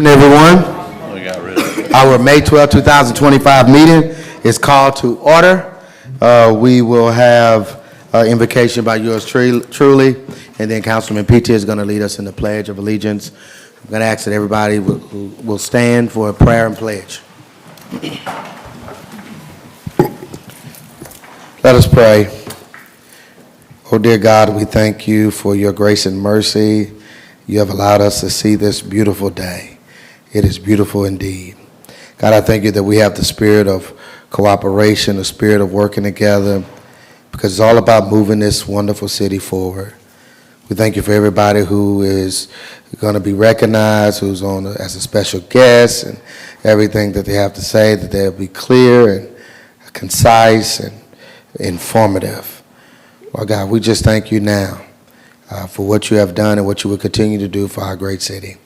Everyone, We got rid of it. our May 12, 2025 meeting is called to order. We will have invocation by yours truly, and then Councilman P.T. is going to lead us in the Pledge of Allegiance. I'm going to ask that everybody will stand for a prayer and pledge. Let us pray. Oh, dear God, we thank you for your grace and mercy. You have allowed us to see this beautiful day. It is beautiful indeed. God, I thank you that we have the spirit of cooperation, the spirit of working together, because it's all about moving this wonderful city forward. We thank you for everybody who is going to be recognized, who's on as a special guest, and everything that they have to say, that they'll be clear and concise and informative. Well, God, we just thank you now for what you have done and what you will continue to do for our great city.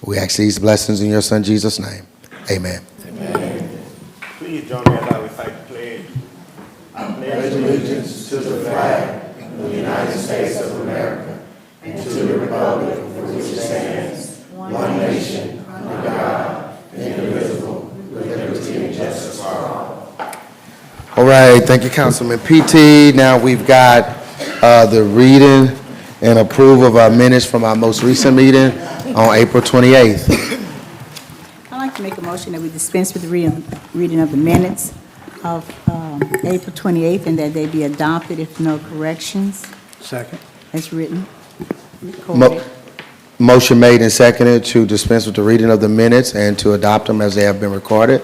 We ask these blessings in your Son, Jesus' name. Amen. Amen. Please join me as I recite the pledge. I pledge allegiance to the flag of the United States of America and to the republic for which it stands, one nation, under God, indivisible, with liberty and justice for all. All right, thank you, Councilman P.T. Now we've got the reading and approval of our minutes from our most recent meeting on April 28th. I'd like to make a motion that we dispense with the reading of the minutes of April 28th and that they be adopted if no corrections. Second. As written. Motion made and seconded to dispense with the reading of the minutes and to adopt them as they have been recorded.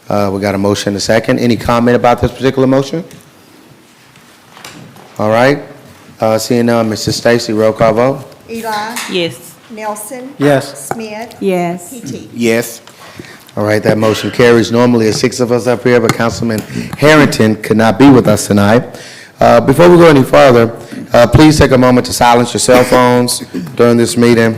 We got a motion and a second. Any comment about this particular motion? All right. Seeing none, Mrs. Stacy, roll call vote. Eli. Yes. Nelson. Yes. Smith. Yes. P.T. Yes. All right, that motion carries. Normally, there's 6 of us up here, but Councilman Harrington could not be with us tonight. Before we go any further, please take a moment to silence your cell phones during this meeting.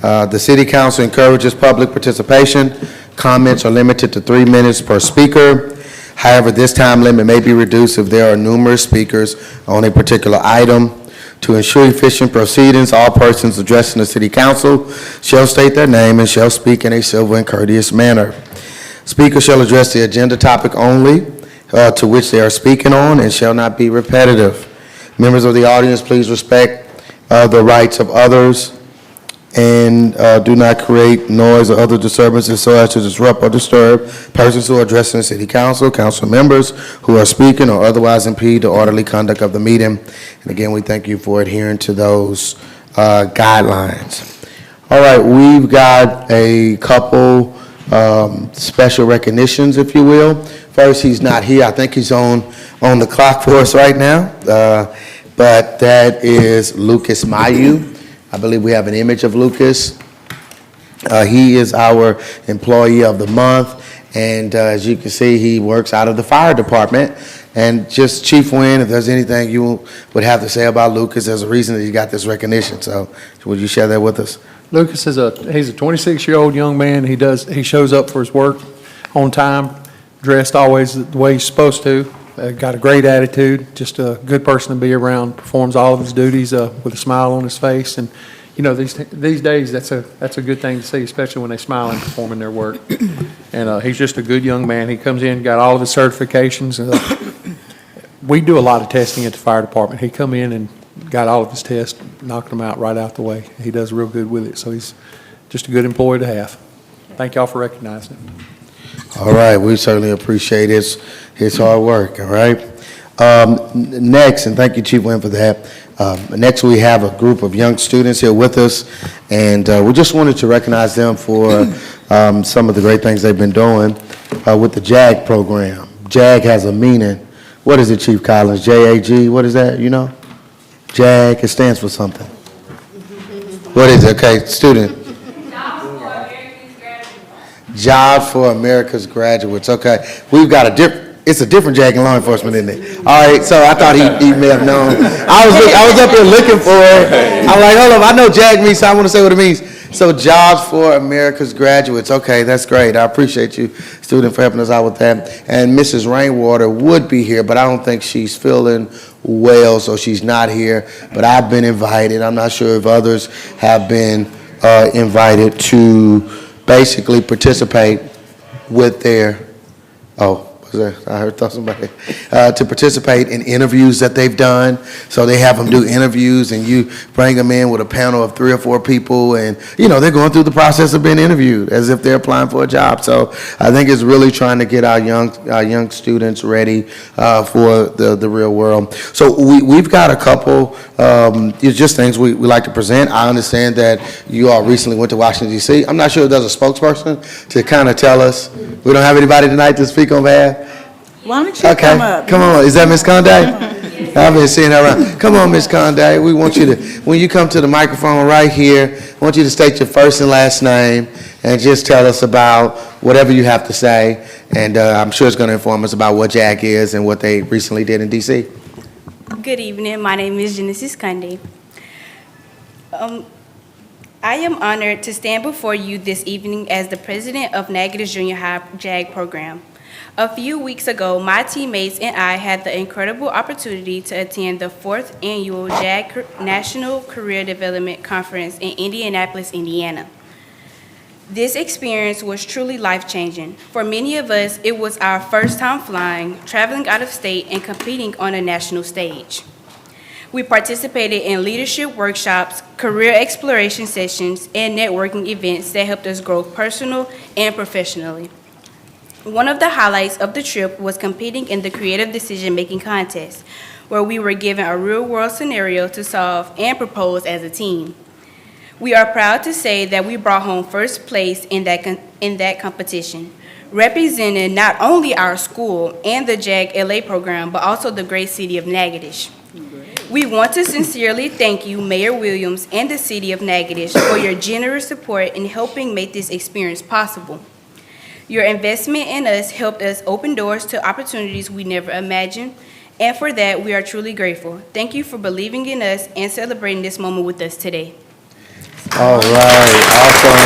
The City Council encourages public participation. Comments are limited to 3 minutes per speaker. However, this time limit may be reduced if there are numerous speakers on a particular item. To ensure efficient proceedings, all persons addressing the City Council shall state their name and shall speak in a civil and courteous manner. Speakers shall address the agenda topic only to which they are speaking on and shall not be repetitive. Members of the audience, please respect the rights of others and do not create noise or other disturbances so as to disrupt or disturb persons who are addressing the City Council, council members who are speaking, or otherwise impede the orderly conduct of the meeting. And again, we thank you for adhering to those guidelines. All right, we've got a couple special recognitions, if you will. First, he's not here. I think he's on the clock for us right now, but that is Lucas Mayu. I believe we have an image of Lucas. He is our employee of the month, and as you can see, he works out of the fire department. And just Chief Wynn, if there's anything you would have to say about Lucas, there's a reason that he got this recognition. So would you share that with us? Lucas is he's a 26-year-old young man. He shows up for his work on time, dressed always the way he's supposed to. Got a great attitude, just a good person to be around, performs all of his duties with a smile on his face. And, you know, these days, that's a good thing to see, especially when they smile and performing their work. And he's just a good young man. He comes in, got all of his certifications. We do a lot of testing at the fire department. He come in and got all of his tests, knocked them out right out the way. He does real good with it. So he's just a good employee to have. Thank y'all for recognizing him. All right, we certainly appreciate his hard work, all right? Next, and thank you, Chief Wynn, for that. Next, we have a group of young students here with us, and we just wanted to recognize them for some of the great things they've been doing with the JAG program. JAG has a meaning. What is it, Chief Collins? J-A-G, what is that, you know? JAG, it stands for something. What is it? Okay, student. Job for America's Graduates. Okay, we've got it's a different JAG in law enforcement, isn't it? All right, so I thought he may have known. I was up here looking for it. I'm like, hold up, I know JAG means, so I want to say what it means. So Jobs for America's Graduates. Okay, that's great. I appreciate you, student, for helping us out with that. And Mrs. Rainwater would be here, but I don't think she's feeling well, so she's not here. But I've been invited. I'm not sure if others have been invited to basically participate with their, I thought somebody, to participate in interviews that they've done. So they have them do interviews, and you bring them in with a panel of 3 or 4 people, and, they're going through the process of being interviewed as if they're applying for a job. So I think it's really trying to get our young students ready for the real world. So we've got a couple, it's just things we like to present. I understand that you all recently went to Washington, D.C. I'm not sure if there's a spokesperson to kind of tell us. We don't have anybody tonight to speak on behalf? Why don't you Okay, come up? come on. Is that Ms. Conde? I've been seeing her around. Come on, Ms. Conde. We want you to, when you come to the microphone right here, I want you to state your first and last name and just tell us about whatever you have to say. And I'm sure it's going to inform us about what JAG is and what they recently did in D.C. Good evening. My name is Genesis Kunde. I am honored to stand before you this evening as the president of Natchitoches Junior High JAG program. A few weeks ago, my teammates and I had the incredible opportunity to attend the 4th annual JAG National Career Development Conference in Indianapolis, Indiana. This experience was truly life-changing. For many of us, it was our first time flying, traveling out of state, and competing on a national stage. We participated in leadership workshops, career exploration sessions, and networking events that helped us grow personal and professionally. One of the highlights of the trip was competing in the creative decision-making contest, where we were given a real-world scenario to solve and propose as a team. We are proud to say that we brought home first place in that competition, representing not only our school and the JAG LA program, but also the great city of Natchitoches. We want to sincerely thank you, Mayor Williams, and the city of Natchitoches for your generous support in helping make this experience possible. Your investment in us helped us open doors to opportunities we never imagined, and for that, we are truly grateful. Thank you for believing in us and celebrating this moment with us today. All right, awesome.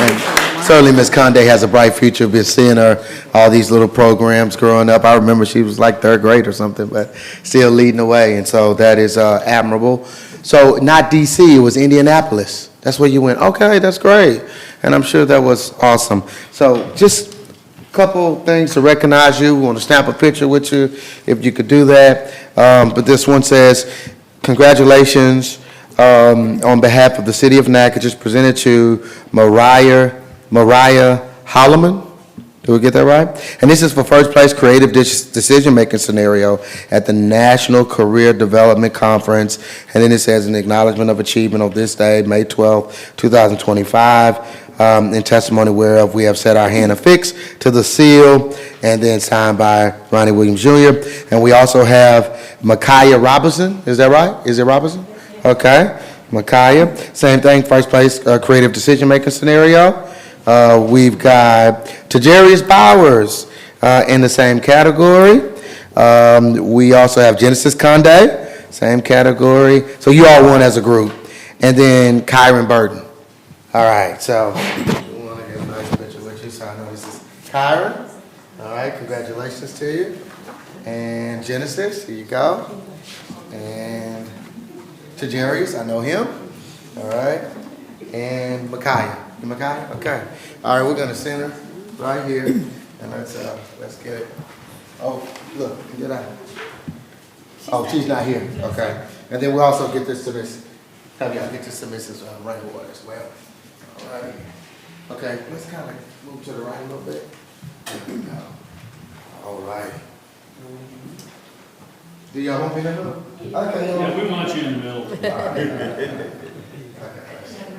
And certainly, Ms. Conde has a bright future. Been seeing her, all these little programs growing up. I remember she was like 3rd grade or something, but still leading the way, and so that is admirable. So not D.C., it was Indianapolis. That's where you went. Okay, that's great. And I'm sure that was awesome. So just a couple things to recognize you. We want to snap a picture with you, if you could do that. But this one says, congratulations on behalf of the city of Natchitoches, presented to Mariah Holloman. Did we get that right? And this is for first place creative decision-making scenario at the National Career Development Conference. And then it says an acknowledgement of achievement of this day, May 12, 2025, in testimony whereof we have set our hand affixed to the seal and then signed by Ronnie Williams Jr. And we also have Micaiah Robinson. Is that right? Is it Robinson? Okay. Micaiah. Same thing, first place creative decision-making scenario. We've got Tajarius Bowers in the same category. We also have Genesis Conde, same category. So you all won as a group. And then Kyron Burton. All right, so we want to get a nice picture with you. So I know this is Kyron. All right, congratulations to you. And Genesis, here you go. And Tajarius, I know him. All right. And Micaiah. You Micaiah? Okay. All right, we're gonna send her right here, and let's get it. Oh, look, get out. Oh, she's not here. Okay. And then we'll also get this to Miss. Have y'all get this to Mrs. Rainwater as well. All right. Okay. Let's kind of move to the right a little bit. There we go. All right. Do y'all want me in the middle? Okay. Yeah, we want you in the middle. All right. Okay.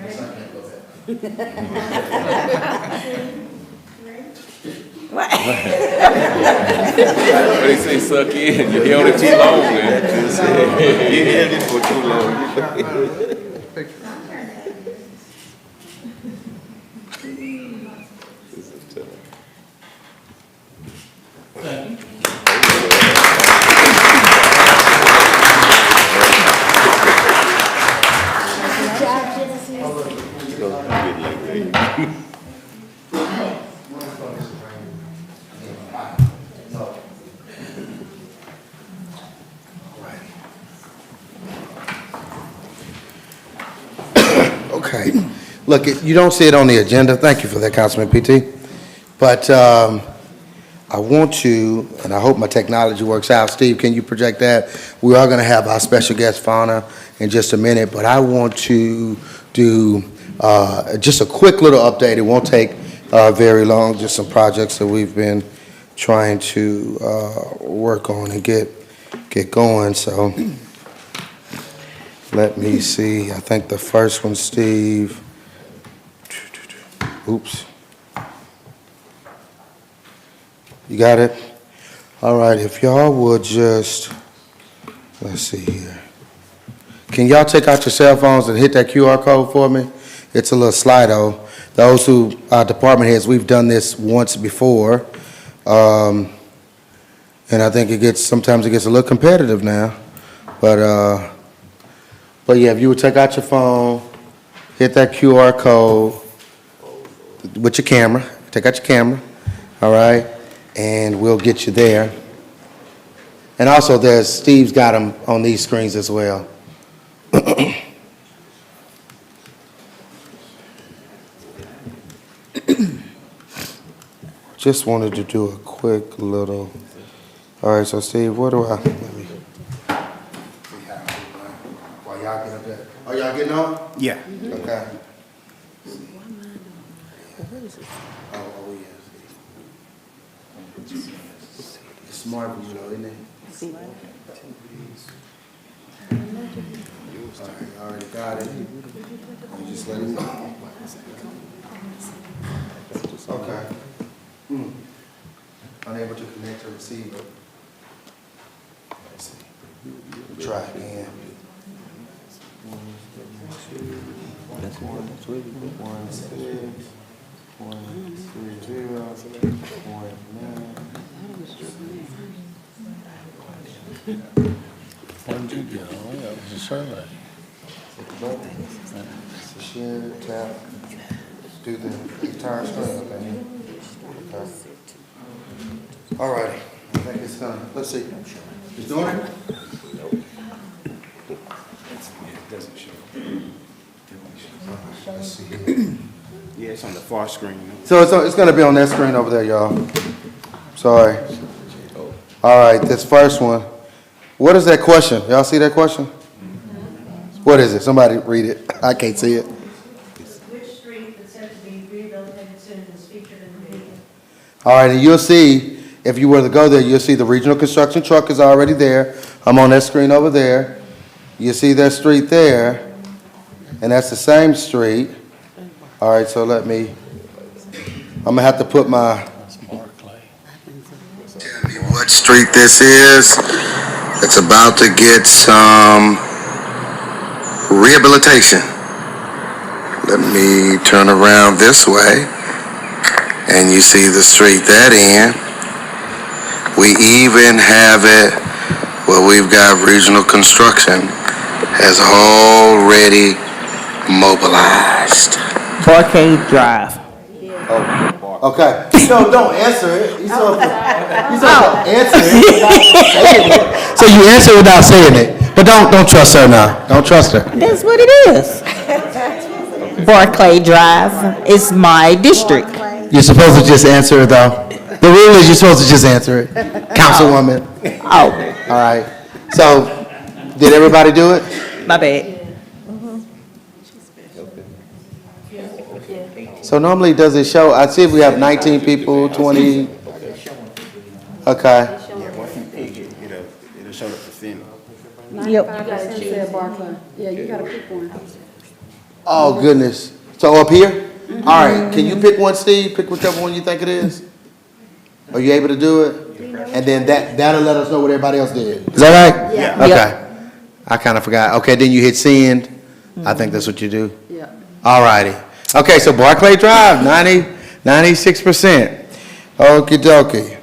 Yes, I can't go there. What? What they say, suck in. You held it too long, man. You held it for too long. Okay. Look, you don't see it on the agenda. Thank you for that, Councilman PT. But I want to, and I hope my technology works out. Steve, can you project that? We are going to have our special guest, Fauna, in just a minute, but I want to do just a quick little update. It won't take very long, just some projects that we've been trying to work on and get going. So let me see. I think the first one, Steve. Oops. You got it? All right, if y'all would just, let's see here. Can y'all take out your cell phones and hit that QR code for me? It's a little Slido. Those who are department heads, we've done this once before. And I think sometimes it gets a little competitive now. But yeah, if you would take out your phone, hit that QR code with your camera, take out your camera, all right? And we'll get you there. And also Steve's got them on these screens as well. Just wanted to do a quick little, all right, so Steve, let me. While y'all get up there. Are y'all getting on? Yeah. Okay. Oh, yeah. It's smart for you though, isn't it? All right, you already got it. You just let it go. Okay. Unable to connect to receiver. Let's see. Try again. 1 6 1 3 0 1 9. When did you get on? That was a survey. Share, tap, do the entire screen, okay? Okay. All righty. I think it's done. Let's see. It's doing it? It doesn't show. Let's see here. Yeah, it's on the far screen. So it's going to be on that screen over there, y'all. Sorry. All right, this first one. What is that question? Y'all see that question? What is it? Somebody read it. I can't see it. Which street that's set to be rehabilitated soon is featured in the video? All right, and you'll see, if you were to go there, you'll see the regional construction truck is already there. I'm on that screen over there. You see that street there, and that's the same street. All right, so I'm gonna have to put my. Tell me what street this is. It's about to get some rehabilitation. Let me turn around this way, and you see the street that in. We even have it where we've got regional construction has already mobilized. Barcade Drive. Okay. No, don't answer it. You don't answer it. So you answer without saying it. But don't trust her now. Don't trust her. That's what it is. Barclay Drive is my district. You're supposed to just answer it, though. The rule is you're supposed to just answer it. Councilwoman. Oh, All right. So, did everybody do it? my bad. So normally, does it show, I see if we have 19 people, 20, okay. Yeah, once you pick it, it'll show the percentage. Yep. Yeah, you gotta pick one. Oh, goodness. So up here? All right, can you pick one, Steve? Pick whichever one you think it is? Are you able to do it? And then that'll let us know what everybody else did. Is that right? Yeah. Okay. I kind of forgot. Okay, then you hit send. I think that's what you do. Yeah. All righty. Okay, so Barclay Drive, 96%. Okie dokie.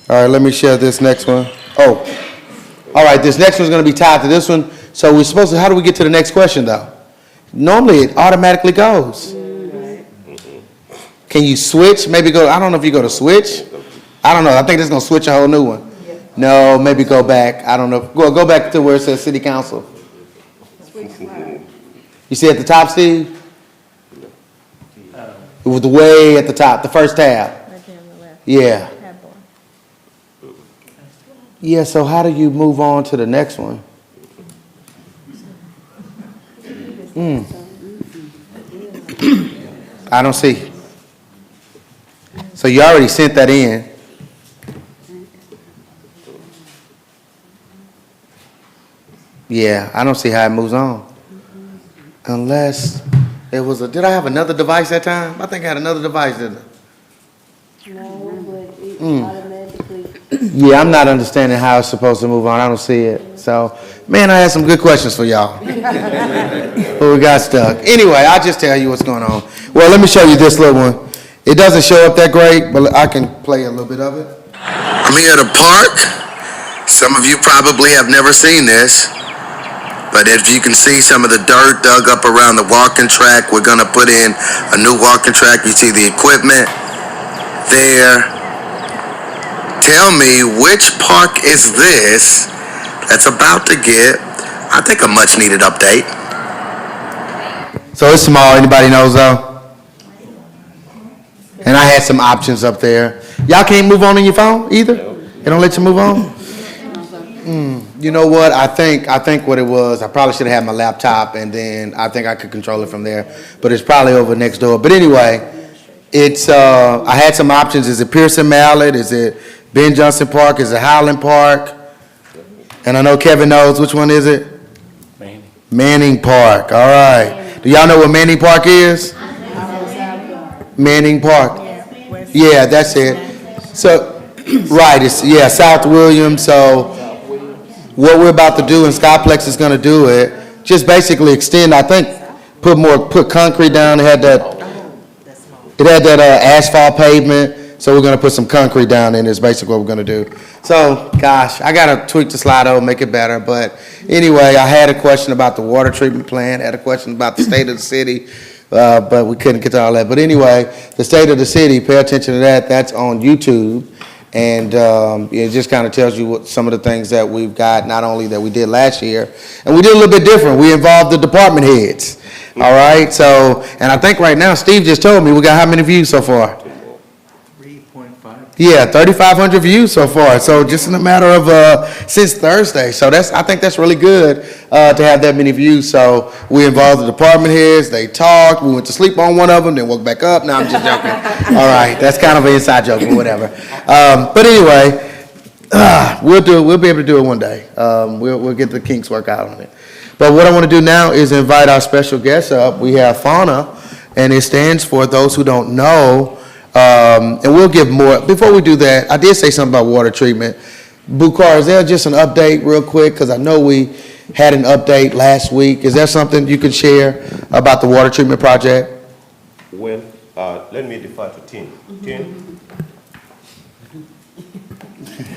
All right, let me share this next one. Oh, all right, this next one's going to be tied to this one. So we're supposed to, how do we get to the next question, though? Normally, it automatically goes. Can you switch? Maybe go, I don't know if you go to switch. I don't know. I think it's going to switch a whole new one. No, maybe go back. I don't know. Go back to where it says city council. You see at the top, Steve? It was the way at the top, the first tab. Right there on the left. Yeah. Tab bar. Yeah, so how do you move on to the next one? I don't see. So you already sent that in. Yeah, I don't see how it moves on. Unless it was did I have another device that time? I think I had another device, didn't I? No, but it automatically. Yeah, I'm not understanding how it's supposed to move on. I don't see it. So, man, I had some good questions for y'all. But we got stuck. Anyway, I'll just tell you what's going on. Well, let me show you this little one. It doesn't show up that great, but I can play a little bit of it. I'm here at a park. Some of you probably have never seen this. But as you can see, some of the dirt dug up around the walking track. We're going to put in a new walking track. You see the equipment there. Tell me, which park is this that's about to get, I think, a much-needed update? So it's small. Anybody knows, though? And I had some options up there. Y'all can't move on your phone either? They don't let you move on? You know what? I think what it was, I probably should have had my laptop, and then I think I could control it from there. But it's probably over next door. But anyway, it's I had some options. Is it Pearson Mallet? Is it Ben Johnson Park? Is it Highland Park? And I know Kevin knows. Which one is it? Manning Park. All right. Do y'all know what Manning Park is? Manning Park. Yeah, that's it. So, right, it's, yeah, South Williams. So what we're about to do, and Skyplex is gonna do it, just basically extend, I think, put concrete down. It had that asphalt pavement, so we're gonna put some concrete down, and it's basically what we're gonna do. So, gosh, I gotta tweak the Slido, make it better, but anyway, I had a question about the water treatment plant, had a question about the state of the city, but we couldn't get to all that. But anyway, the state of the city, pay attention to that, that's on YouTube. And it just kind of tells you what some of the things that we've got, not only that we did last year, and we did a little bit different. We involved the department heads, all right? So, and I think right now, Steve just told me, we got how many views so far? 3.5. Yeah, 3,500 views so far. So just in a matter of, since Thursday. So I think that's really good to have that many views. So we involved the department heads, they talked, we went to sleep on one of them, then woke back up. No, I'm just joking. All right, that's kind of an inside joke, but whatever. But anyway, we'll be able to do it one day. We'll get the kinks worked out on it. But what I want to do now is invite our special guests up. We have FAUNA, and it stands for those who don't know. And we'll give more. Before we do that, I did say something about water treatment. Bukhar, is there just an update real quick? Because I know we had an update last week. Is there something you could share about the water treatment project? Well, let me defer to Tim. Tim?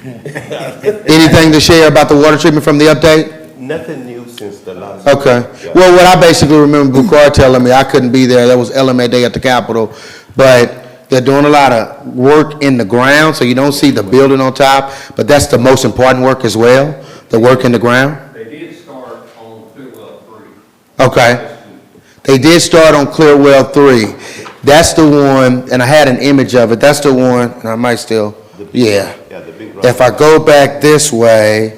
Anything to share about the water treatment from the update? Nothing new since the last. Okay. Yeah. Well, what I basically remember Bukhar telling me, I couldn't be there. That was LMA Day at the Capitol. But they're doing a lot of work in the ground, so you don't see the building on top. But that's the most important work as well, the work in the ground. They did start on Clearwell 3. Okay. They did start on Clearwell 3. That's the one, and I had an image of it. That's the one, and I might still, yeah. Yeah, the big If I go back this way,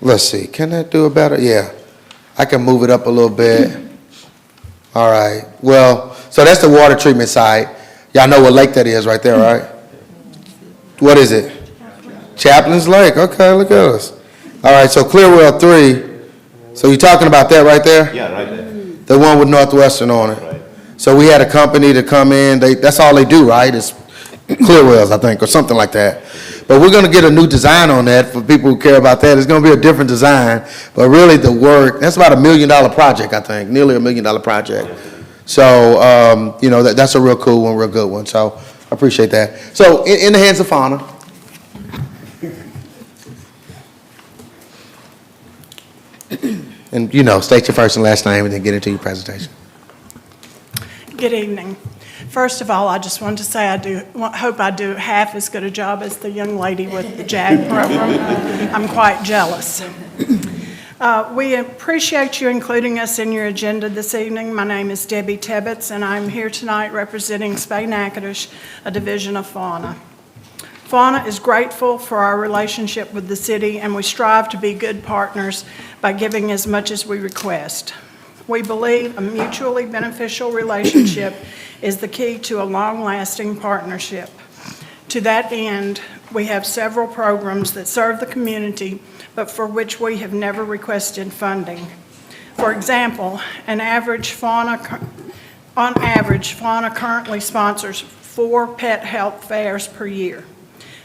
let's see, can that do it better? Yeah, I can move it up a little bit. All right, well, so that's the water treatment site. Y'all know what lake that is right there, right? What is it? Chaplin's Lake, okay, look at us. All right, so Clearwell 3, so you're talking about that right there? Yeah, right there. The one with Northwestern on it. Right. So we had a company to come in, that's all they do, right? It's Clearwells, I think, or something like that. But we're gonna get a new design on that for people who care about that. It's gonna be a different design, but really the work, that's about $1 million project, I think, nearly $1 million project. So, you know, that's a real cool one, real good one, so I appreciate that. So, in the hands of FAUNA. And, you know, state your first and last name and then get into your presentation. Good evening. First of all, I just wanted to say hope I do half as good a job as the young lady with the JAG program. I'm quite jealous. We appreciate you including us in your agenda this evening. My name is Debbie Tebbetts, and I'm here tonight representing Natchitoches, a division of Fauna. Fauna is grateful for our relationship with the city, and we strive to be good partners by giving as much as we request. We believe a mutually beneficial relationship is the key to a long-lasting partnership. To that end, we have several programs that serve the community, but for which we have never requested funding. For example, on average, Fauna currently sponsors 4 pet health fairs per year.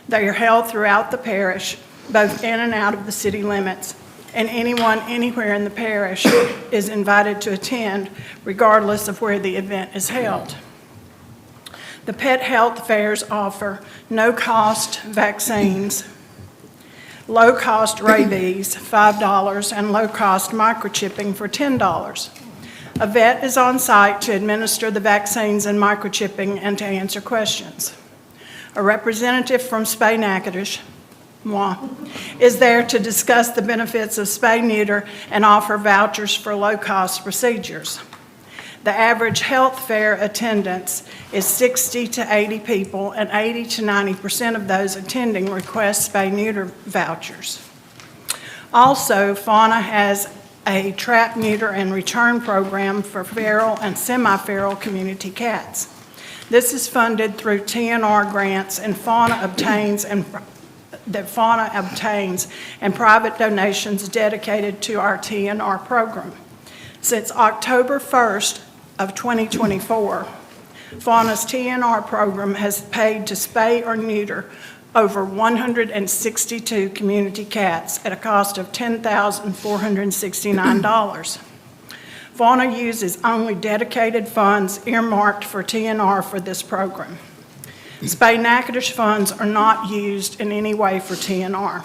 They are held throughout the parish, both in and out of the city limits, and anyone anywhere in the parish is invited to attend, regardless of where the event is held. The pet health fairs offer no-cost vaccines, low-cost rabies, $5, and low-cost microchipping for $10. A vet is on site to administer the vaccines and microchipping and to answer questions. A representative from Natchitoches, moi, is there to discuss the benefits of spay-neuter and offer vouchers for low-cost procedures. The average health fair attendance is 60 to 80 people, and 80 to 90% of those attending request spay-neuter vouchers. Also, Fauna has a trap, neuter, and return program for feral and semi-feral community cats. This is funded through TNR grants and Fauna obtains and private donations dedicated to our TNR program. Since October 1st of 2024, Fauna's TNR program has paid to spay or neuter over 162 community cats at a cost of $10,469. Fauna uses only dedicated funds earmarked for TNR for this program. Natchitoches funds are not used in any way for TNR.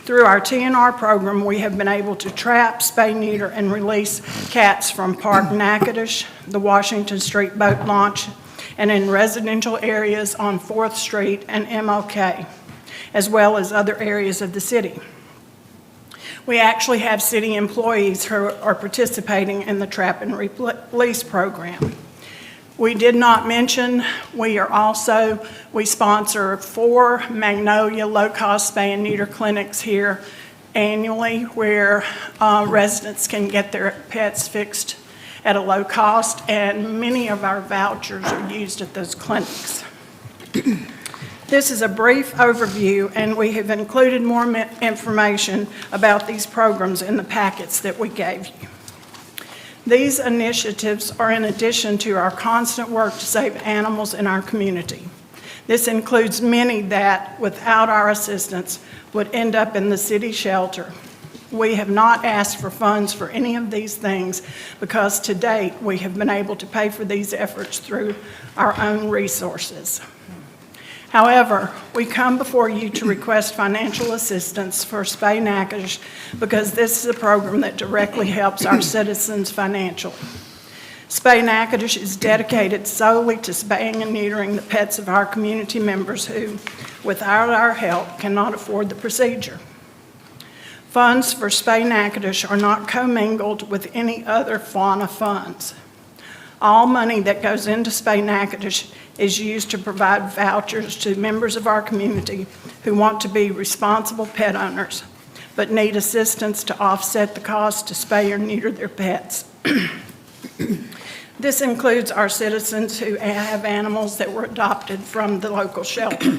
Through our TNR program, we have been able to trap, spay, neuter, and release cats from Park Natchitoches, the Washington Street Boat Launch, and in residential areas on 4th Street and MLK, as well as other areas of the city. We actually have city employees who are participating in the trap and release program. We did not mention, we sponsor 4 Magnolia low-cost spay and neuter clinics here annually where residents can get their pets fixed at a low cost, and many of our vouchers are used at those clinics. This is a brief overview, and we have included more information about these programs in the packets that we gave you. These initiatives are in addition to our constant work to save animals in our community. This includes many that, without our assistance, would end up in the city shelter. We have not asked for funds for any of these things because to date we have been able to pay for these efforts through our own resources. However, we come before you to request financial assistance for Natchitoches because this is a program that directly helps our citizens financially. Natchitoches is dedicated solely to spaying and neutering the pets of our community members who, without our help, cannot afford the procedure. Funds for Natchitoches are not commingled with any other Fauna funds. All money that goes into Natchitoches is used to provide vouchers to members of our community who want to be responsible pet owners, but need assistance to offset the cost to spay or neuter their pets. This includes our citizens who have animals that were adopted from the local shelter.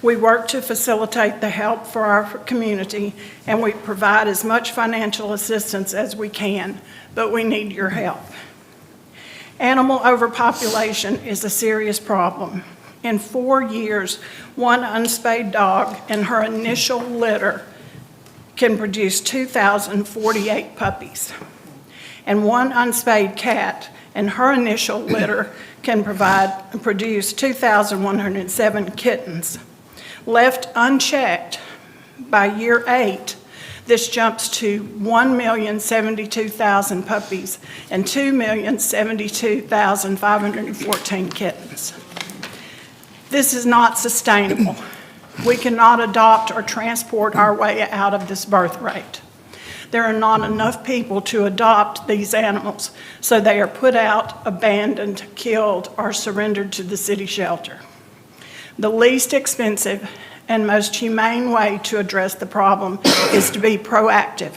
We work to facilitate the help for our community, and we provide as much financial assistance as we can, but we need your help. Animal overpopulation is a serious problem. In 4 years, one unspayed dog and her initial litter can produce 2,048 puppies. And one unspayed cat and her initial litter can produce 2,107 kittens. Left unchecked, by year 8, this jumps to 1,072,000 puppies and 2,072,514 kittens. This is not sustainable. We cannot adopt or transport our way out of this birth rate. there are not enough people to adopt these animals, so they are put out, abandoned, killed, or surrendered to the city shelter. The least expensive and most humane way to address the problem is to be proactive.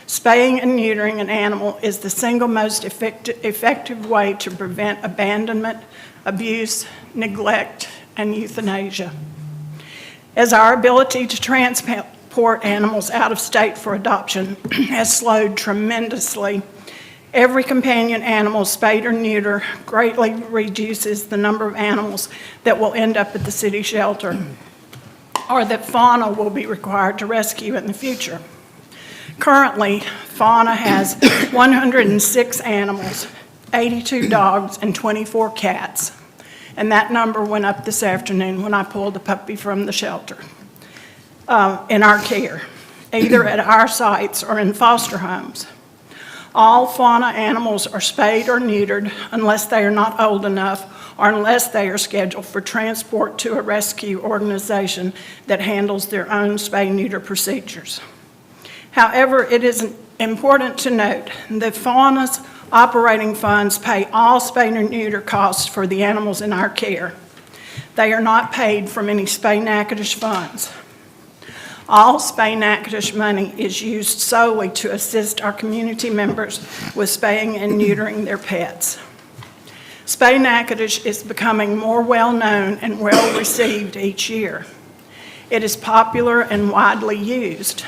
Spaying and neutering an animal is the single most effective way to prevent abandonment, abuse, neglect, and euthanasia. As our ability to transport animals out of state for adoption has slowed tremendously, every companion animal spayed or neutered greatly reduces the number of animals that will end up at the city shelter or that fauna will be required to rescue in the future. Currently, fauna has 106 animals, 82 dogs, and 24 cats. And that number went up this afternoon when I pulled a puppy from the shelter in our care, either at our sites or in foster homes. All fauna animals are spayed or neutered unless they are not old enough or unless they are scheduled for transport to a rescue organization that handles their own spay-neuter procedures. However, it is important to note that fauna's operating funds pay all spay and neuter costs for the animals in our care. They are not paid from any spay-Natchitoches funds. All spay-Natchitoches money is used solely to assist our community members with spaying and neutering their pets. Spay-Natchitoches is becoming more well-known and well-received each year. It is popular and widely used.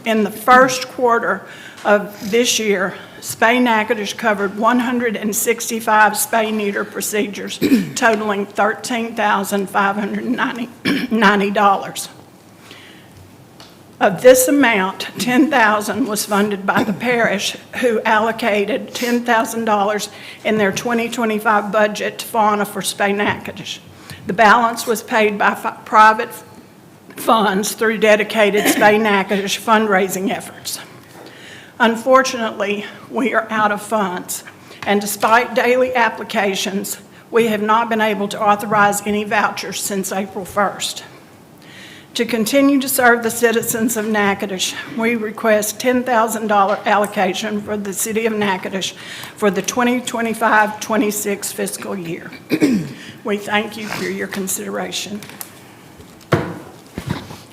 In the first quarter of this year, Spay-Natchitoches covered 165 spay-neuter procedures, totaling $13,590. Of this amount, $10,000 was funded by the parish, who allocated $10,000 in their 2025 budget to fauna for Spay-Natchitoches. The balance was paid by private funds through dedicated Spay-Natchitoches fundraising efforts. Unfortunately, we are out of funds, and despite daily applications, we have not been able to authorize any vouchers since April 1st. To continue to serve the citizens of Natchitoches, we request $10,000 allocation for the city of Natchitoches for the 2025-26 fiscal year. We thank you for your consideration.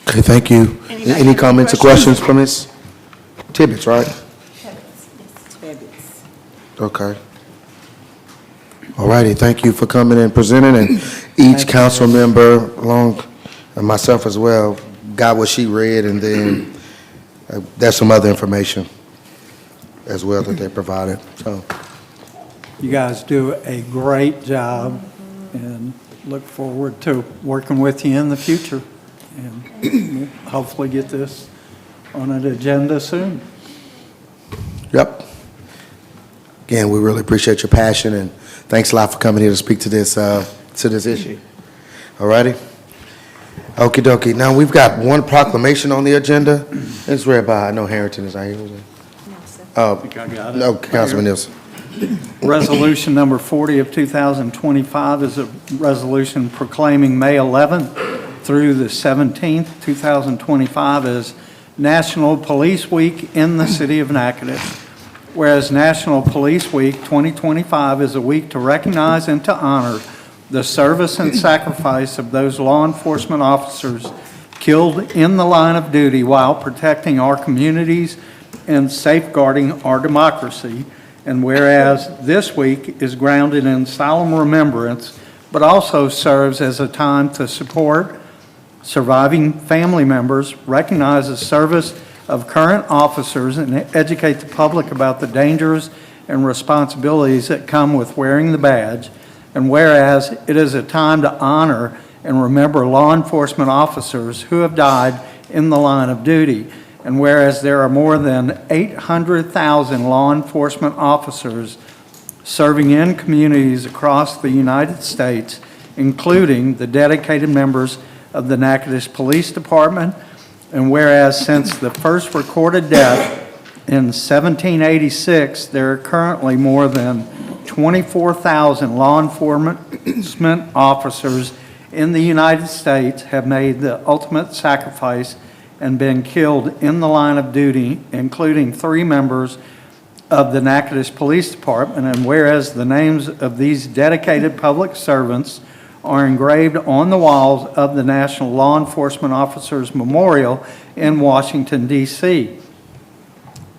Okay, thank you. Anybody Any have comments or questions from Ms. Tibbetts, right? Okay. All righty, thank you for coming and presenting, and each council member, along, and myself as well, got what she read, and then there's some other information as well that they provided, so. You guys do a great job, and look forward to working with you in the future, and we'll hopefully get this on an agenda soon. Yep. Again, we really appreciate your passion, and thanks a lot for coming here to speak to this issue. All righty? Okie dokie. Now, we've got one proclamation on the agenda. It's read by, I know Harrington is out here. Was it? I think I got it. No, Councilman Nielsen. Resolution number 40 of 2025 is a resolution proclaiming May 11th through the 17th, 2025 as National Police Week in the city of Natchitoches. Whereas National Police Week 2025 is a week to recognize and to honor the service and sacrifice of those law enforcement officers killed in the line of duty while protecting our communities and safeguarding our democracy. And whereas this week is grounded in solemn remembrance, but also serves as a time to support surviving family members, recognize the service of current officers, and educate the public about the dangers and responsibilities that come with wearing the badge. And whereas it is a time to honor and remember law enforcement officers who have died in the line of duty. And whereas there are more than 800,000 law enforcement officers serving in communities across the United States, including the dedicated members of the Natchitoches Police Department. And whereas since the first recorded death in 1786, there are currently more than 24,000 law enforcement officers in the United States have made the ultimate sacrifice and been killed in the line of duty, including 3 members of the Natchitoches Police Department, and whereas the names of these dedicated public servants are engraved on the walls of the National Law Enforcement Officers Memorial in Washington, D.C.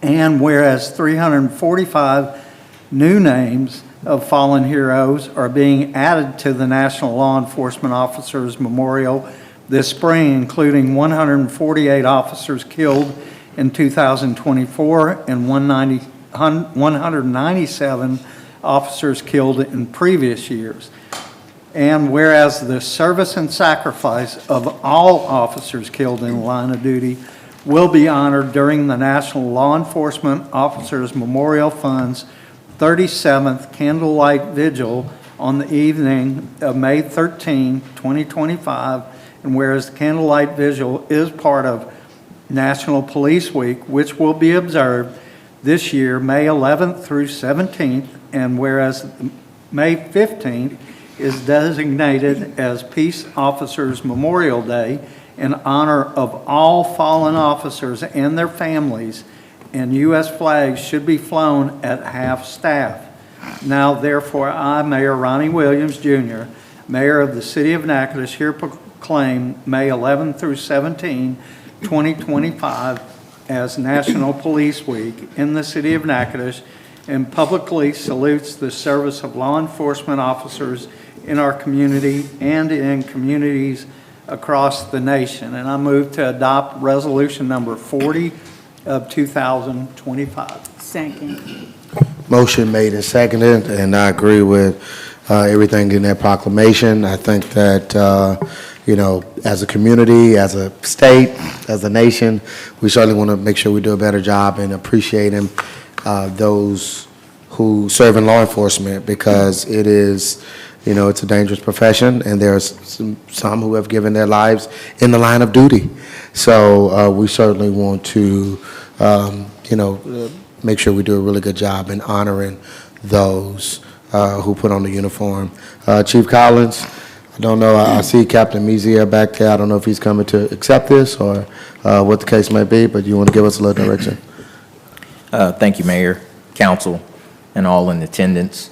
And whereas 345 new names of fallen heroes are being added to the National Law Enforcement Officers Memorial this spring, including 148 officers killed in 2024 and 197 officers killed in previous years. And whereas the service and sacrifice of all officers killed in the line of duty will be honored during the National Law Enforcement Officers Memorial Fund's 37th Candlelight Vigil on the evening of May 13, 2025, and whereas the Candlelight Vigil is part of National Police Week, which will be observed this year, May 11th through 17th, and whereas May 15th is designated as Peace Officers Memorial Day in honor of all fallen officers and their families, and U.S. flags should be flown at half-staff. Now, therefore, I, Mayor Ronnie Williams, Jr., Mayor of the City of Natchitoches, here proclaim May 11 through 17, 2025, as National Police Week in the City of Natchitoches, and publicly salutes the service of law enforcement officers in our community and in communities across the nation. And I move to adopt resolution number 40 of 2025. Second. Motion made and seconded, and I agree with everything in that proclamation. I think that, as a community, as a state, as a nation, we certainly want to make sure we do a better job in appreciating those who serve in law enforcement, because it is, it's a dangerous profession, and there's some who have given their lives in the line of duty. So we certainly want to, make sure we do a really good job in honoring those who put on the uniform. Chief Collins, I don't know, I see Captain Mezier back there. I don't know if he's coming to accept this or what the case may be, but you want to give us a little direction? Thank you, Mayor, Council, and all in attendance.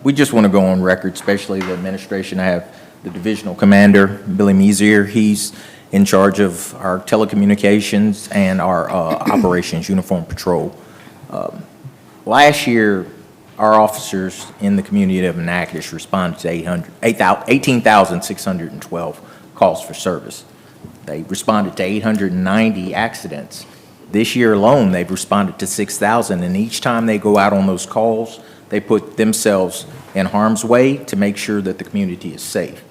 We just want to go on record, especially the administration. I have the Divisional Commander, Billy Mezier. He's in charge of our telecommunications and our Operations Uniform Patrol. Last year, our officers in the community of Natchitoches responded to 18,612 calls for service. They responded to 890 accidents. This year alone, they've responded to 6,000, and each time they go out on those calls, they put themselves in harm's way to make sure that the community is safe.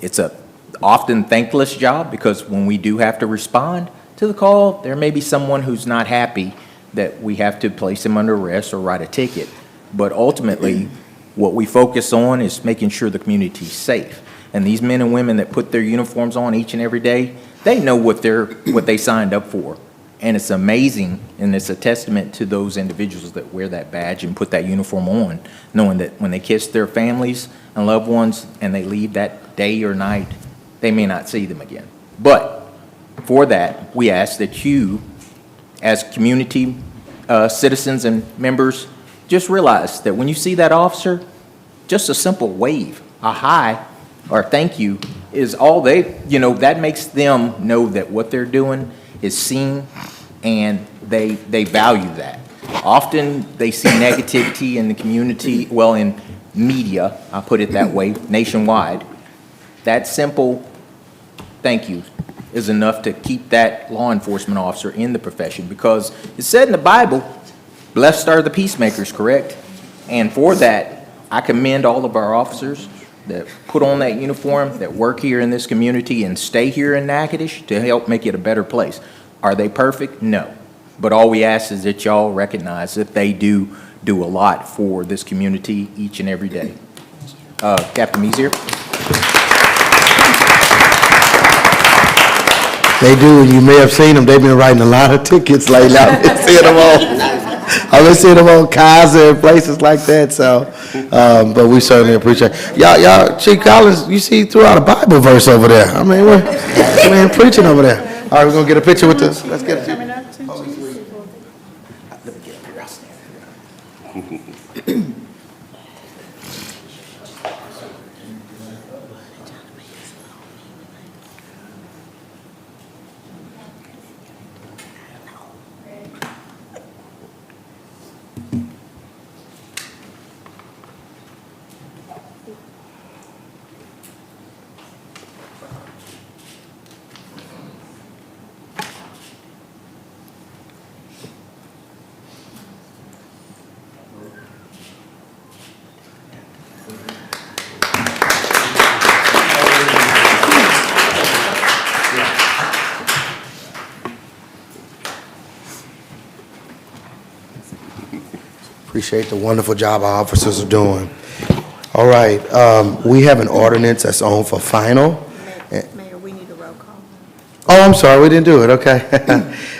It's a often thankless job, because when we do have to respond to the call, there may be someone who's not happy that we have to place them under arrest or write a ticket. But ultimately, what we focus on is making sure the community is safe. And these men and women that put their uniforms on each and every day, they know what they signed up for. And it's amazing, and it's a testament to those individuals that wear that badge and put that uniform on, knowing that when they kiss their families and loved ones and they leave that day or night, they may not see them again. But for that, we ask that you, as community citizens and members, just realize that when you see that officer, just a simple wave, a hi, or thank you is all that makes them know that what they're doing is seen, and they value that. Often they see negativity in the community, in media, I'll put it that way, nationwide. That simple thank you is enough to keep that law enforcement officer in the profession, because it's said in the Bible, blessed are the peacemakers, correct? And for that, I commend all of our officers that put on that uniform, that work here in this community and stay here in Natchitoches to help make it a better place. Are they perfect? No. But all we ask is that y'all recognize that they do a lot for this community each and every day. Captain Mezier. They do, and you may have seen them. They've been writing a lot of tickets lately. I've been seeing them on Kaiser and places like that. So, but we certainly appreciate it. Y'all, Chief Collins, you see throughout a Bible verse over there. I mean, we're preaching over there. All right, we're gonna get a picture with this. Let's get a Coming up to Appreciate the wonderful job our officers are doing. All right, we have an ordinance that's on for final. Mayor, we need a roll call. Oh, I'm sorry, we didn't do it, okay.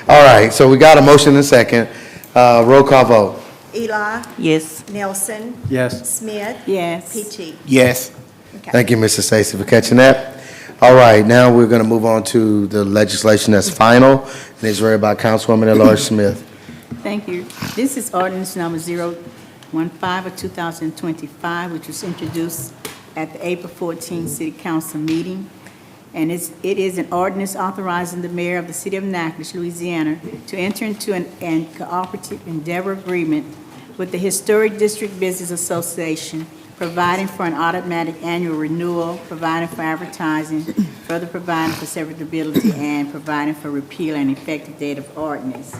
All right, so we got a motion and a second. Roll call vote. Eli, Yes. Nelson, Yes. Smith, Yes. Peachy. Yes. Thank you, Mr. Stacy, for catching that. All right, now we're going to move on to the legislation that's final, and it's read by Councilwoman at-large Smith. Thank you. This is ordinance number 015 of 2025, which was introduced at the April 14 City Council meeting. And it is an ordinance authorizing the mayor of the city of Natchitoches, Louisiana, to enter into an cooperative endeavor agreement with the Historic District Business Association, providing for an automatic annual renewal, providing for advertising, further providing for severability, and providing for repeal and effective date of ordinance.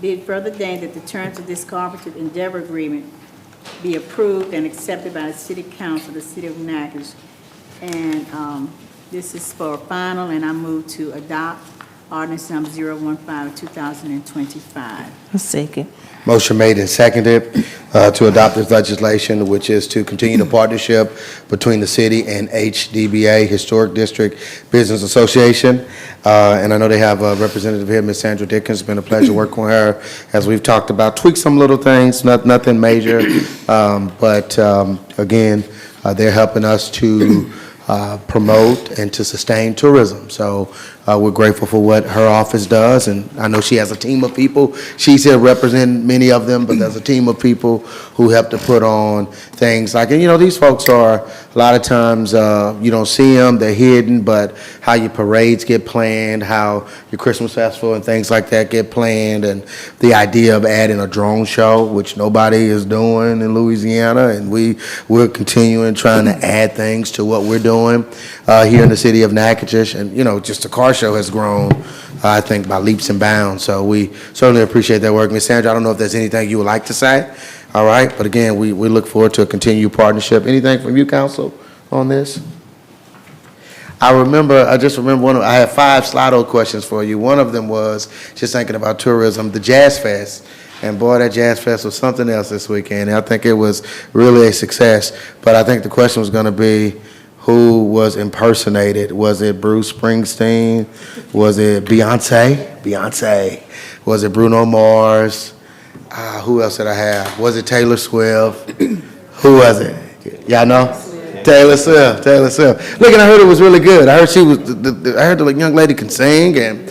Be it further ordained that the terms of this cooperative endeavor agreement be approved and accepted by the city council of the city of Natchitoches. And this is for final, and I move to adopt ordinance number 015 of 2025. A second. Motion made and seconded to adopt this legislation, which is to continue the partnership between the city and HDBA, Historic District Business Association. And I know they have a representative here, Ms. Sandra Dickens. It's been a pleasure working with her, as we've talked about. Tweak some little things, nothing major. But again, they're helping us to promote and to sustain tourism. So we're grateful for what her office does, and I know she has a team of people. She's here representing many of them, but there's a team of people who help to put on things like, and you know, these folks are, a lot of times, you don't see them, they're hidden, but how your parades get planned, how your Christmas festival and things like that get planned, and the idea of adding a drone show, which nobody is doing in Louisiana, and we're continuing trying to add things to what we're doing here in the city of Natchitoches. And, you know, just the car show has grown, I think, by leaps and bounds. So we certainly appreciate that work. Ms. Sandra, I don't know if there's anything you would like to say. All right, but again, we look forward to a continued partnership. Anything from you, council, on this? I just remember I had 5 Slido questions for you. One of them was just thinking about tourism, the Jazz Fest. And boy, that Jazz Fest was something else this weekend. I think it was really a success. But I think the question was going to be, who was impersonated? Was it Bruce Springsteen? Was it Beyonce? Was it Bruno Mars? Who else did I have? Was it Taylor Swift? Who was it? Y'all know? Taylor Swift. Look, and I heard it was really good. I heard I heard the young lady can sing and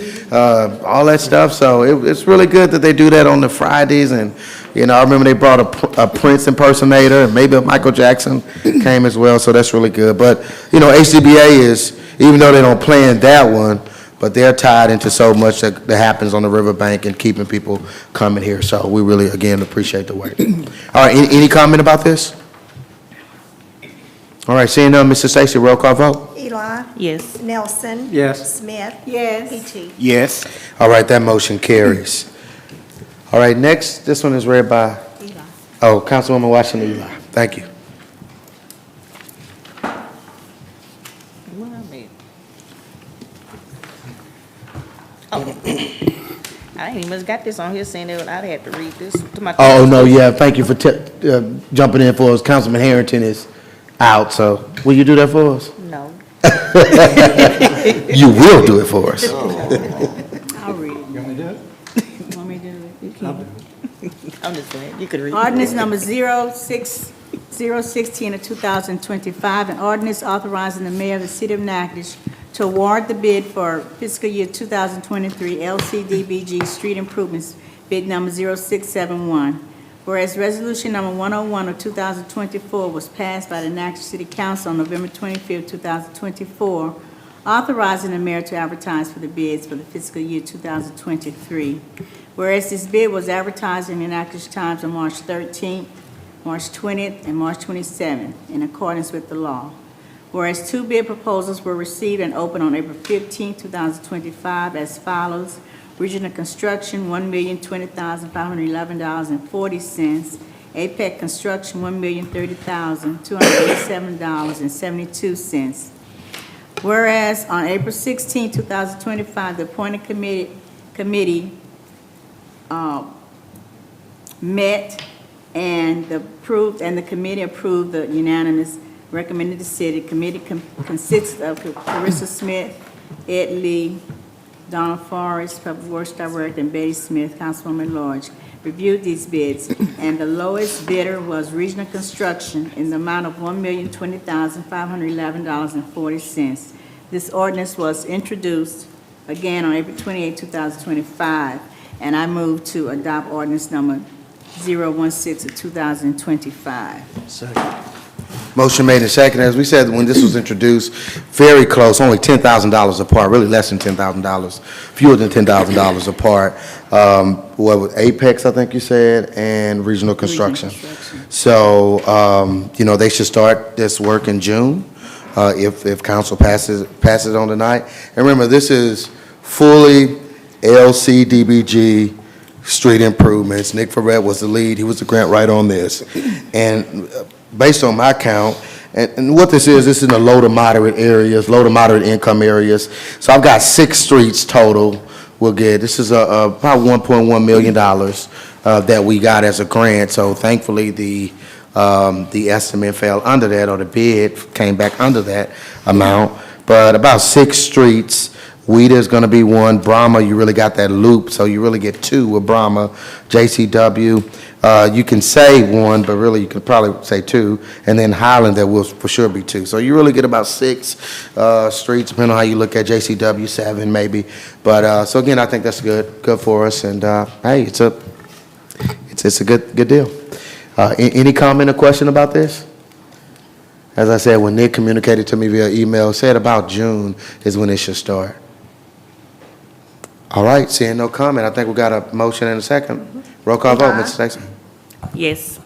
all that stuff. So it's really good that they do that on the Fridays. And you know, I remember they brought a Prince impersonator, and maybe a Michael Jackson came as well. So that's really good. But you know, HCBA is, even though they don't plan that one, but they're tied into so much that happens on the riverbank and keeping people coming here. So we really, again, appreciate the work. All right, any comment about this? All right, seeing none, Mr. Stacy, roll call vote. Eli, Yes. Nelson. Yes. Smith. Yes. Peachy. Yes. All right, that motion carries. All right, next, this one is read by, Eli. oh, Councilwoman Washington Eli. Thank you. What I made? Oh. I ain't even got this on here saying that I'd have to read this to my. Oh, no, yeah, thank you for jumping in for us. Councilman Harrington is out, so will you do that for us? No. You will do it for us. I'll read it. You want me to do it? You want me to do it? You can. I'm just saying, you could read. Ordinance number 016 of 2025, an ordinance authorizing the mayor of the city of Natchitoches to award the bid for fiscal year 2023 LCDBG Street Improvements, bid number 0671. Whereas Resolution number 101 of 2024 was passed by the Natchitoches City Council on November 25, 2024, authorizing the mayor to advertise for the bids for the fiscal year 2023. Whereas this bid was advertised in the Natchitoches Times on March 13th, March 20th, and March 27th, in accordance with the law. Whereas 2 bid proposals were received and opened on April 15, 2025 as follows. Regional Construction, $1,020,511.40. APEC Construction, $1,030,287.72. Whereas on April 16, 2025, the appointed committee met and the committee approved the unanimous recommended the city. Committee consists of Clarissa Smith, Ed Lee, Donna Forrest, Public Works Director, and Betty Smith, Councilwoman at Large, reviewed these bids, and the lowest bidder was Regional Construction in the amount of $1,020,511.40. This ordinance was introduced again on April 28, 2025, and I move to adopt ordinance number 016 of 2025. Motion made and seconded. As we said, when this was introduced, very close, only $10,000 apart, really less than $10,000, fewer than $10,000 apart. What was Apex, I think you said, and Regional Construction. So, they should start this work in June, if council passes on tonight. And remember, this is fully LCDBG street improvements. Nick Ferret was the lead. He was the grant writer on this. And based on my count, and what this is in the low to moderate areas, low to moderate income areas. So I've got 6 streets total we'll get. This is about $1.1 million that we got as a grant. So thankfully the estimate fell under that, or the bid came back under that amount. But about 6 streets. Weeda's going to be one. Brahma, you really got that loop, so you really get 2 with Brahma. JCW, you can say 1, but really you could probably say 2. And then Highland, there will for sure be 2. So you really get about 6 streets, depending on how you look at JCW, 7 maybe. But so again, I think that's good for us. And hey, it's a good deal. Any comment or question about this? As I said, when Nick communicated to me via email, said about June is when it should start. All right, seeing no comment, I think we got a motion and a second. Roll call vote, Mr. Stacy. Yes.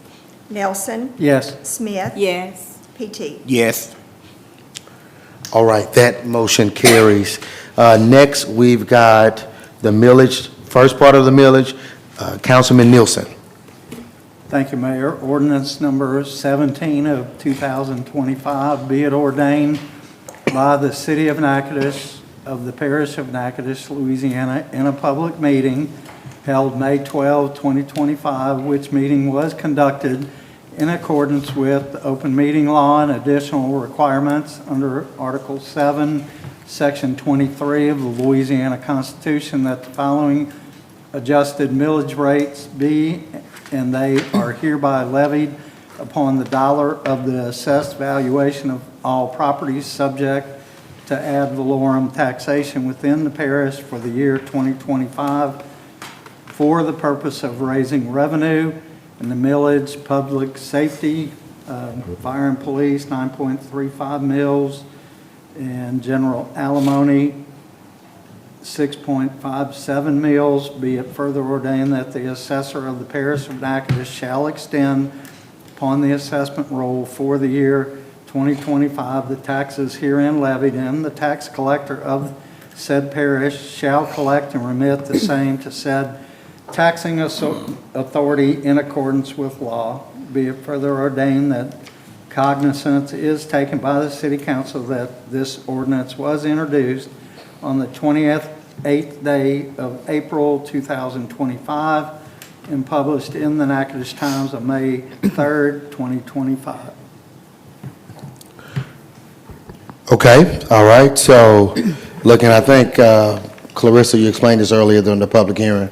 Nelson. Yes. Smith. Yes. PT. Yes. All right, that motion carries. Next, we've got the millage, first part of the millage, Councilman Nielsen. Thank you, Mayor. Ordinance number 17 of 2025, be it ordained by the City of Natchitoches of the Parish of Natchitoches, Louisiana, in a public meeting held May 12, 2025, which meeting was conducted in accordance with the open meeting law and additional requirements under Article 7, Section 23 of the Louisiana Constitution, that the following adjusted millage rates be, and they are hereby levied upon the dollar of the assessed valuation of all properties subject to ad valorem taxation within the parish for the year 2025 for the purpose of raising revenue in the millage, public safety, fire and police, 9.35 mils, and general alimony, 6.57 mils. Be it further ordained that the assessor of the parish of Natchitoches shall extend upon the assessment roll for the year 2025 the taxes herein levied, and the tax collector of said parish shall collect and remit the same to said taxing authority in accordance with law. Be it further ordained that cognizance is taken by the City Council that this ordinance was introduced on the 28th day of April 2025 and published in the Natchitoches Times on May 3rd, 2025. Okay, all right. So looking, I think, Clarissa, you explained this earlier during the public hearing.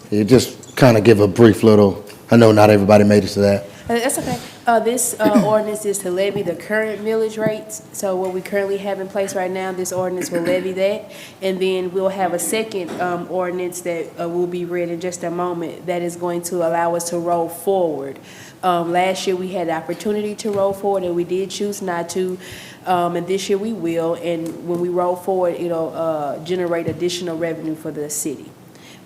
You just kind of give a brief little, I know not everybody made it to that. That's okay. This ordinance is to levy the current millage rates. So what we currently have in place right now, this ordinance will levy that. And then we'll have a second ordinance that will be read in just a moment that is going to allow us to roll forward. Last year, we had the opportunity to roll forward, and we did choose not to. And this year, we will. And when we roll forward, it'll generate additional revenue for the city.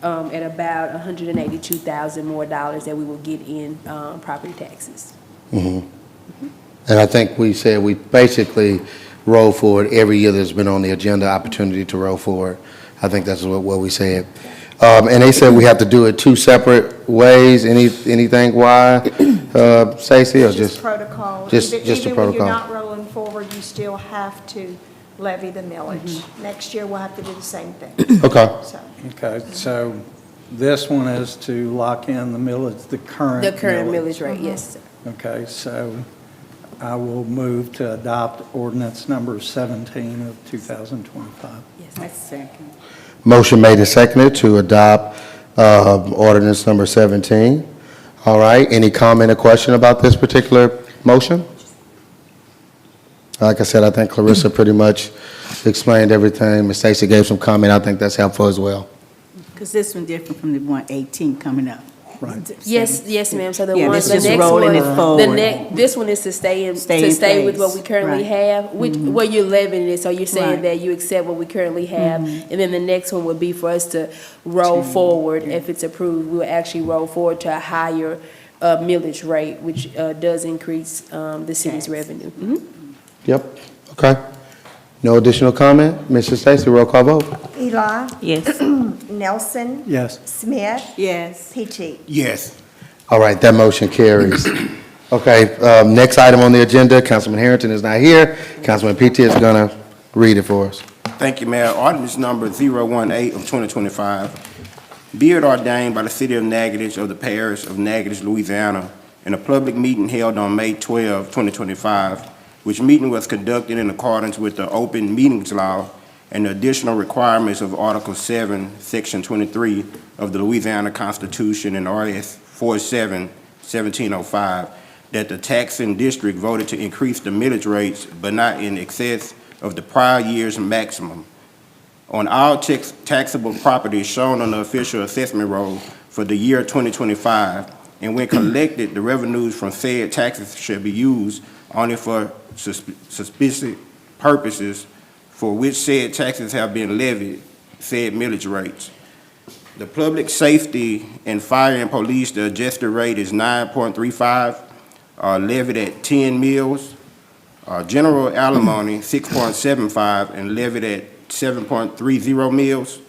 At about $182,000 more dollars that we will get in property taxes. And I think we said we basically roll forward every year there's been on the agenda, opportunity to roll forward. I think that's what we said. And they said we have to do it two separate ways. Anything why, Stacy, or just? Protocol. Just a Even when protocol. you're not rolling forward, you still have to levy the millage. Next year, we'll have to do the same thing. Okay. So. Okay, so this one is to lock in the millage, the current The current millage rate, yes, sir. Okay, so I will move to adopt ordinance number 17 of 2025. Yes. I second. Motion made and seconded to adopt ordinance number 17. All right, any comment or question about this particular motion? Like I said, I think Clarissa pretty much explained everything. Ms. Stacy gave some comment. I think that's helpful as well. Because this one different from the 118 coming up. Right. Yes, ma'am. So the Yeah, one, this the is next rolling one, it forward. this one is to stay in, Stay to in stay with place. what we currently Right. have. Well, you're levying it, so you're saying Right. that you accept what we currently have, and then the next one would be for us to roll forward. If it's approved, we will actually roll forward to a higher millage rate, which does increase the city's revenue. Yep, okay. No additional comment? Mrs. Stacy, roll call vote. Eli? Yes. Nelson? Yes. Smith? Yes. Peachy? Yes. All right, that motion carries. Okay, next item on the agenda, Councilman Harrington is not here. Councilman PT is going to read it for us. Thank you, Mayor. Ordinance number 018 of 2025. Be it ordained by the City of Natchitoches of the Parish of Natchitoches, Louisiana, in a public meeting held on May 12, 2025, which meeting was conducted in accordance with the Open Meetings Law and the additional requirements of Article 7, Section 23 of the Louisiana Constitution and RS 47-1705, that the taxing district voted to increase the millage rates, but not in excess of the prior year's maximum, on all taxable properties shown on the official assessment roll for the year 2025, and when collected, the revenues from said taxes shall be used only for suspicious purposes for which said taxes have been levied, said millage rates. The public safety and fire and police, the adjusted rate is 9.35, levied at 10 mills. General alimony, 6.75, and levied at 7.30 mills.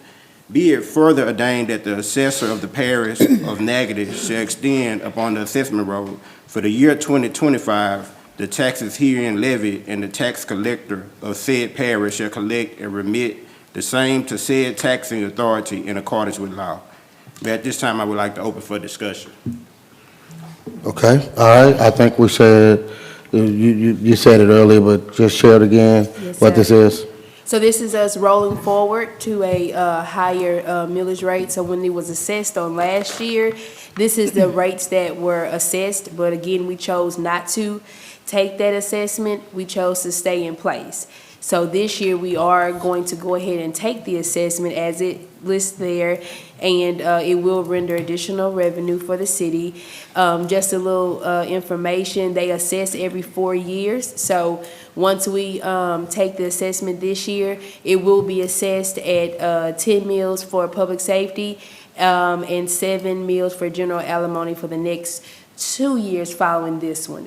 Be it further ordained that the assessor of the parish of Natchitoches shall extend upon the assessment roll for the year 2025 the taxes herein levied, and the tax collector of said parish shall collect and remit the same to said taxing authority in accordance with law. But at this time, I would like to open for discussion. Okay, all right, I think we said, you said it earlier, but just share it again, Yes, what sir. this is. So this is us rolling forward to a higher millage rate. So when it was assessed on last year, this is the rates that were assessed, but again, we chose not to take that assessment. We chose to stay in place. So this year, we are going to go ahead and take the assessment as it lists there, and it will render additional revenue for the city. Just a little information, they assess every 4 years. So once we take the assessment this year, it will be assessed at 10 mills for public safety and 7 mills for general alimony for the next 2 years following this one,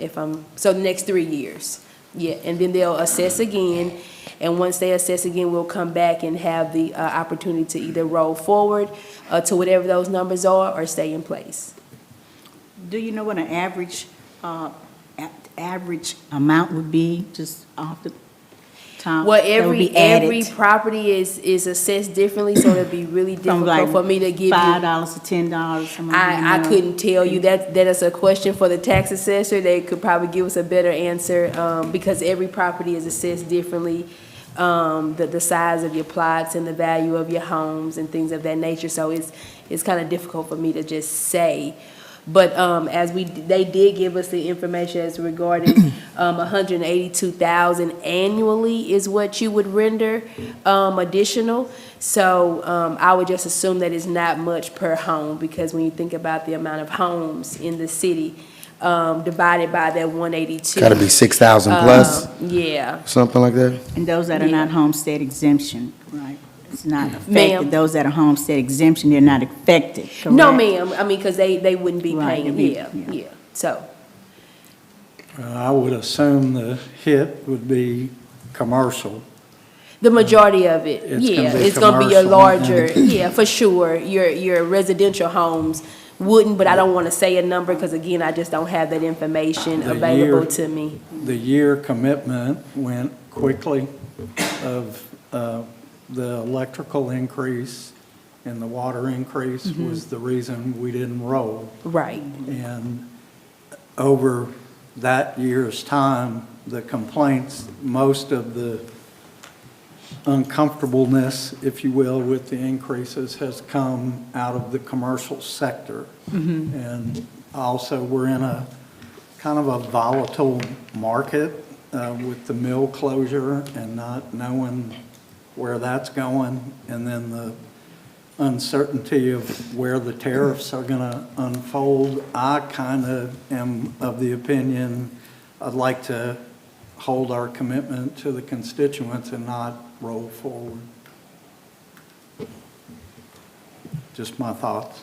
so the next 3 years. Yeah, and then they'll assess again, and once they assess again, we'll come back and have the opportunity to either roll forward to whatever those numbers are or stay in place. Do you know what an average amount would be, just off the top? Well, that would be every added? property is assessed differently, so it'd be really From difficult like for me to give you. $5 to $10, something like I that? couldn't tell you. That is a question for the tax assessor. They could probably give us a better answer, because every property is assessed differently. The size of your plots and the value of your homes and things of that nature. So it's kind of difficult for me to just say. But they did give us the information as regarding 182,000 annually is what you would render additional. So I would just assume that it's not much per home, because when you think about the amount of homes in the city, divided by that 182. Got to be 6,000 plus, Yeah. something like that? And those that are not homestead exemption, right? It's not Ma'am. affected. Those that are homestead exemption, they're not affected, correct? No, ma'am. I mean, because they wouldn't be Right, paying. it'd Yeah, be- yeah. So, I would assume the hit would be commercial. the majority of it, It's gonna yeah, be it's gonna be a commercial, larger, and- yeah, for sure. Your residential homes wouldn't, but I don't want to say a number because again, I just don't have that information The available year- to me. The year commitment went quickly of the electrical increase and the water increase was the reason we didn't roll. Right. And over that year's time, the complaints, most of the uncomfortableness, if you will, with the increases has come out of the commercial sector. And also, we're in a kind of a volatile market with the mill closure and not knowing where that's going, and then the uncertainty of where the tariffs are going to unfold. I kind of am of the opinion I'd like to hold our commitment to the constituents and not roll forward. Just my thoughts.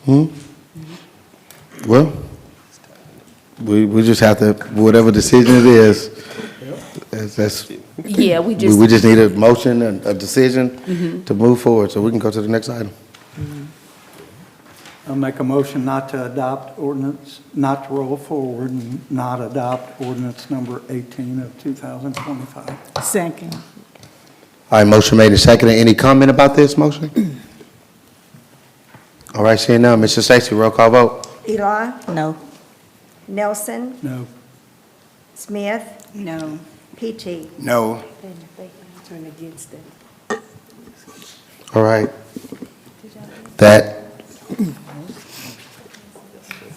Well, we just have to, whatever decision it is, that's, Yeah, we we just, just need a motion and a decision to move forward, so we can go to the next item. I'll make a motion not to adopt ordinance, not to roll forward and not adopt ordinance number 18 of 2025. Second. All right, motion made and seconded. Any comment about this motion? All right, seeing none, Mr. Stacy, roll call vote. Eli, No. Nelson, No. Smith, No. Peachy. No. turn against it. All right. That.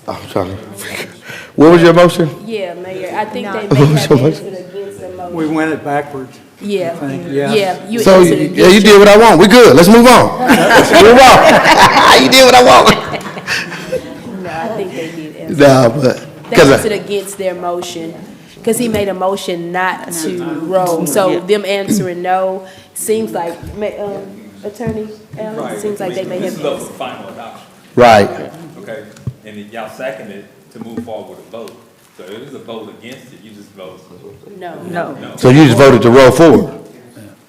I'm trying to figure. What was your motion? Yeah, Mayor, I think they What may was have your motion? answered against the motion. We went it backwards. Yeah, think, yeah. yeah. You So, answered yeah, against you did what I want. We good. Let's move on. Let's move on. You did what I want. No, I think they did answer. Nah, but, They because answered against their motion, because he made a motion not to roll. So them answering no, seems like, Attorney Allen, seems like they may This have is up for answered. final adoption, right. okay? And then y'all seconded to move forward with a vote. So it is a vote against it, you just vote. No. No. So you just voted to roll forward?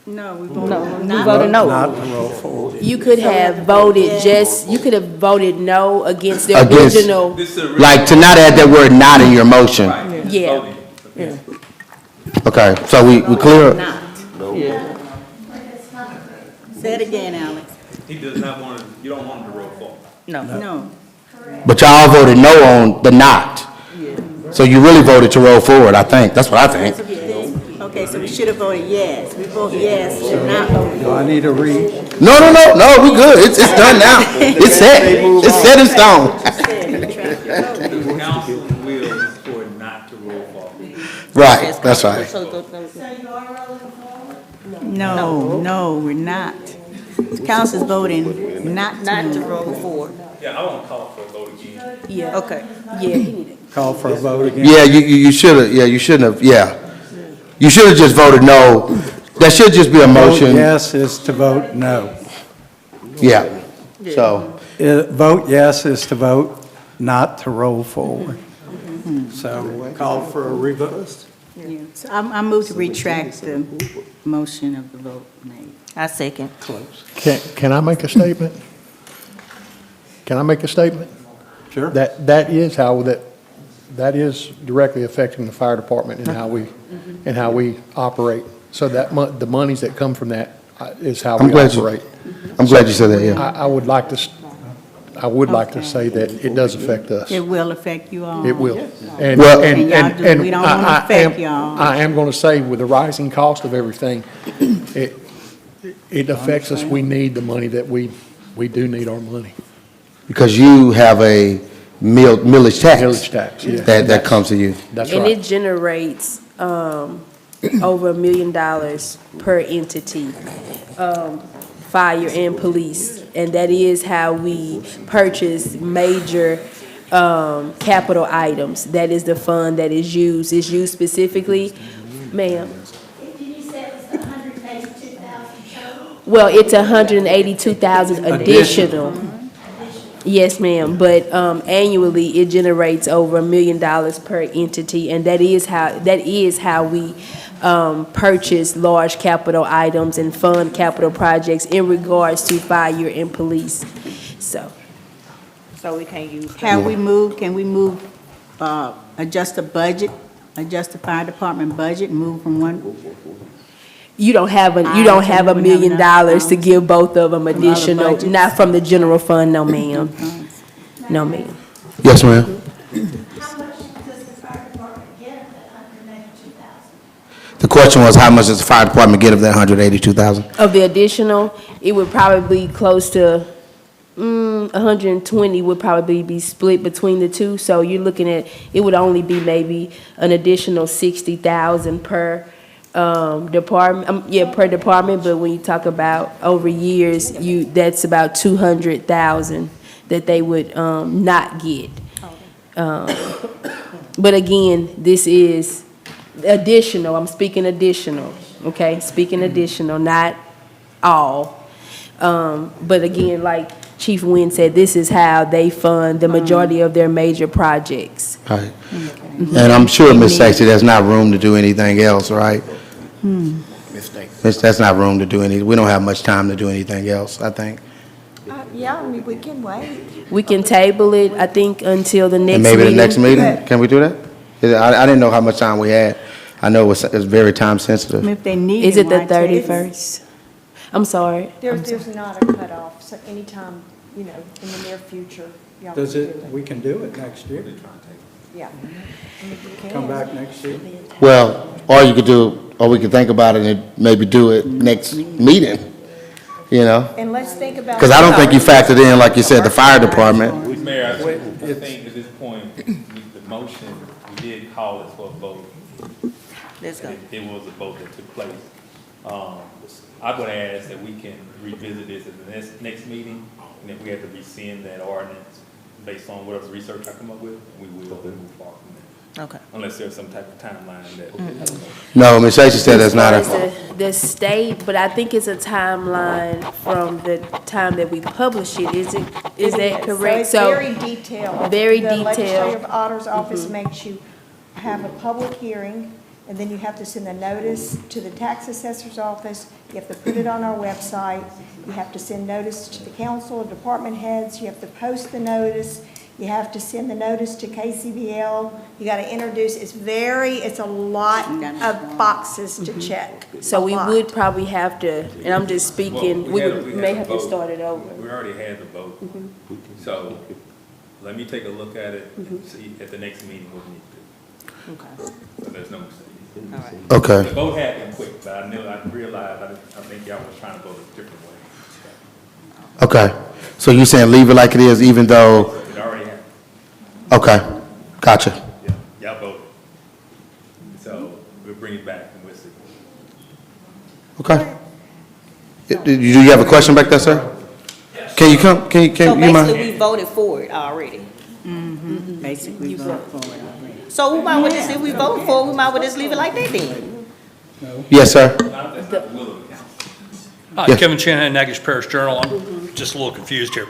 No, we No, voted we not. voted no. Not to roll forward. You could have voted you could have voted no against the Against- original. This is a. Like, to not add that word not in your motion? Right, just Yeah. voting against it. Okay, so we clear? Say it again, Alex. He does not want to, you don't want him to roll forward. No. No. But y'all voted no on the not. So you really voted to roll forward, I think. That's what I think. Okay, so we should have voted yes. We voted yes, should not vote. Do I need to read? No, we good. It's done now. It's set. It's set in stone. The council wills for it not to roll forward. Right, that's right. So you are rolling forward? No, we're not. The council's voting not Not to to. roll forward. Yeah, I want to call for a vote again. Yeah. Okay. Yeah, he needed. Call for a vote again? Yeah, you should have, you shouldn't have, yeah. You should have just voted no. That should just be a Vote motion. yes is to vote no. Yeah, so, Vote yes is to vote not to roll forward. So call for a revote. Yeah. So I move to retract the motion of the vote made. I second. Close. Can I make a statement? Can I make a statement? Sure. That is is directly affecting the fire department and how we operate. So that the monies that come from that is how I'm we glad operate. I'm glad you said that, yeah. I would like to say that it does affect us. It will affect you all. It will. Well- And y'all do- we don't wanna affect y'all. I am going to say, with the rising cost of everything, it affects us. We need the money that we do need our money. Because you have a millage tax. Millage tax, yeah. That comes to you. That's And right. it generates over $1 million per entity, fire and police. And that is how we purchase major capital items. That is the fund that is used. It's used specifically, ma'am. Did you say it was 182,000 total? Well, it's 182,000 additional. Yes, ma'am, but annually, it generates over $1 million per entity, and that is how we purchase large capital items and fund capital projects in regards to fire and police. So we can't use. Can we move, adjust the budget, adjust the fire department budget and move from one? you don't have $1 million to give both of them additional, not from the general fund, no ma'am. No ma'am. Yes, ma'am. How much does the fire department get of that 182,000? The question was, how much does the fire department get of that 182,000? Of the additional, it would probably be close to 120 would probably be split between the two. So you're looking at, it would only be maybe an additional 60,000 per department, per department. But when you talk about over years, that's about 200,000 that they would not get. But again, this is additional. I'm speaking additional, okay? Speaking additional, not all. But again, like Chief Wynn said, this is how they fund the majority of their major projects. Right. And I'm sure, Ms. Sexy, there's not room to do anything else, right? That's not room to do anything. We don't have much time to do anything else, I think. Yeah, I mean, we can wait. We can table it, I think, until the next And meeting. maybe the next meeting? Can we do that? I didn't know how much time we had. I know it's very time sensitive. If they need Is it the why take 31st? I'm sorry. There's not a cutoff, so anytime, in the near future, y'all can Does do it, we can do it next year, Yeah. I mean, you can. come back next year. Well, or you could do, or we could think about it and maybe do it next meeting, And let's think about. Because I don't think you factored in, like you said, the fire department. Mayor, I think at this point, the motion, we did call it for a vote. It was a vote that took place. I'm going to ask that we can revisit this at the next meeting, and if we have to rescind that ordinance based on what other research I come up with, we will move forward from there. Okay. Unless there's some type of timeline that. No, Ms. Sexy said that's not As far a, as the state, but I think it's a timeline from the time that we publish it. Is that correct? So it's very detailed. Very The detailed. Legislative Auditor's Office makes you have a public hearing, and then you have to send a notice to the tax assessor's office. You have to put it on our website. You have to send notice to the council, department heads. You have to post the notice. You have to send the notice to KCBL. You got to introduce, it's a lot of boxes to check. So A we lot. would probably have to, and I'm just speaking, we had may a have to vote. start it over. We already had the vote. So let me take a look at it and see at the next meeting what we need to do. Okay. So there's no mistake. okay. The vote happened quick, but I realized, I think y'all was trying to vote a different way. Okay. So you saying leave it like it is even though, It already happened. okay, gotcha. Yeah, y'all voted. So we'll bring it back and we'll see. Okay. Do you have a question back there, sir? Can you come, can you So mind? basically, we voted for it already. Basically, vote for it already. So we might well just, if we vote for it, we might well just leave it like that then. Yes, sir. That's not the will of the council. Yes. Kevin Shanahan, Natchitoches Parish Journal. I'm just a little confused here.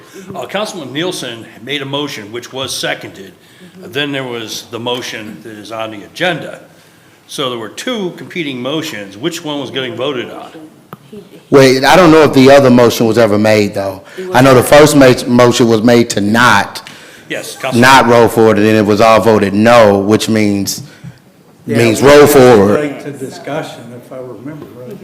Councilman Nielsen made a motion which was seconded. Then there was the motion that is on the agenda. So there were two competing motions. Which one was getting voted on? Wait, I don't know if the other motion was ever made, though. I know the first motion was made to not Yes, Councilman. roll forward, and then it was all voted no, which means Yeah, roll forward. Break to discussion, if I remember right.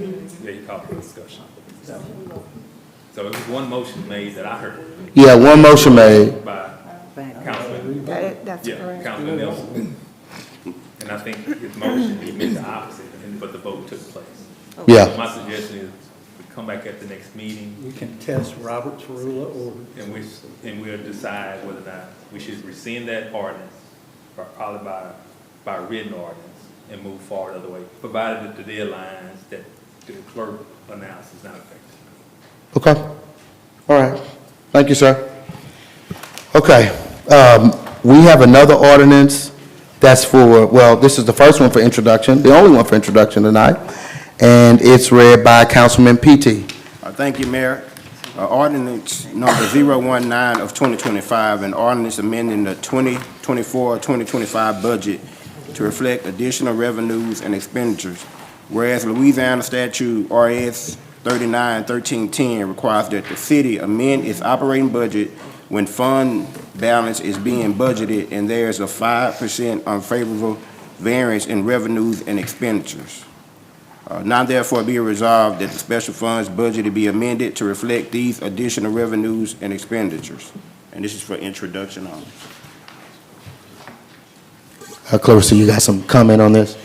Yeah, you called for discussion. So it was one motion made that I heard Yeah, one motion made. by Councilman. That's Yeah, correct. Councilman Nelson. And I think his motion, he meant the opposite, but the vote took place. Yeah. My suggestion is we come back at the next meeting, We can test Robert's rule or. and we'll decide whether or not we should rescind that ordinance, or probably by written ordinance, and move forward the other way, provided that the deadlines that the clerk announced is not effective. Okay. All right. Thank you, sir. Okay. We have another ordinance that's for, well, this is the first one for introduction, the only one for introduction tonight, and it's read by Councilman PT. Thank you, Mayor. Ordinance number 019 of 2025, an ordinance amending the 2024-2025 budget to reflect additional revenues and expenditures. Whereas Louisiana Statute RS 39-1310 requires that the city amend its operating budget when fund balance is being budgeted and there is a 5% unfavorable variance in revenues and expenditures. Now therefore be resolved that the special funds budget be amended to reflect these additional revenues and expenditures. And this is for introduction only. Clarissa, you got some comment on this?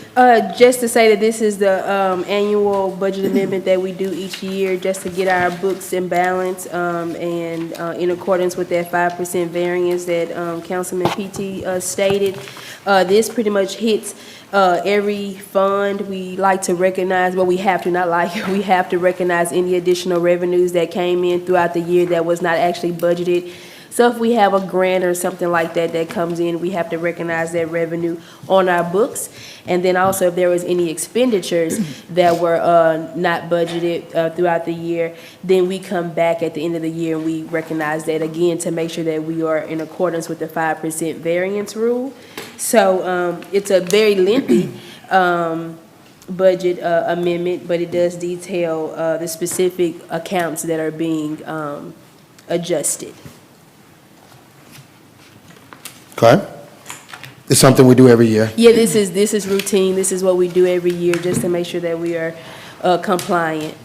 Just to say that this is the annual budget amendment that we do each year, just to get our books in balance, and in accordance with that 5% variance that Councilman PT stated. This pretty much hits every fund. We like to recognize, well, we have to, not like, we have to recognize any additional revenues that came in throughout the year that was not actually budgeted. So if we have a grant or something like that that comes in, we have to recognize that revenue on our books. And then also if there was any expenditures that were not budgeted throughout the year, then we come back at the end of the year and we recognize that again to make sure that we are in accordance with the 5% variance rule. So it's a very lengthy budget amendment, but it does detail the specific accounts that are being adjusted. Okay. It's something we do every year. Yeah, this is routine. This is what we do every year just to make sure that we are compliant.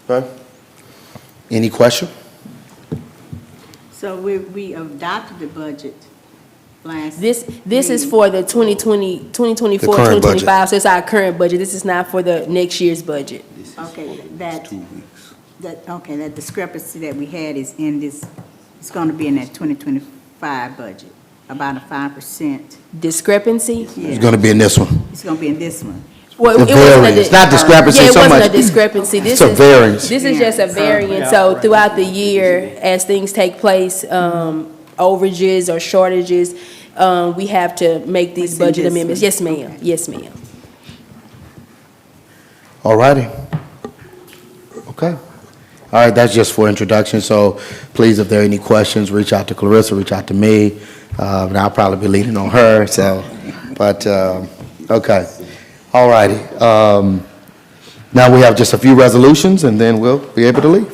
Okay. Any question? So we adopted the budget last. This is for the 2024, The current 2025, budget. so it's our current budget. This is not for the next year's budget. Okay, that discrepancy that we had is in this, it's going to be in that 2025 budget, about a 5%. Discrepancy? It's going to be in this one. It's going to be in this one. Well, The it wasn't a variance, not discrepancy Yeah, it so wasn't much. a discrepancy. It's a variance. This is just a variance. So throughout the year, as things take place, overages or shortages, we have to make these budget amendments. Yes, ma'am. Yes, ma'am. All righty. Okay. All right, that's just for introduction, so please, if there are any questions, reach out to Clarissa, reach out to me, and I'll probably be leaning on her, so, but, okay. All righty. Now we have just a few resolutions, and then we'll be able to leave.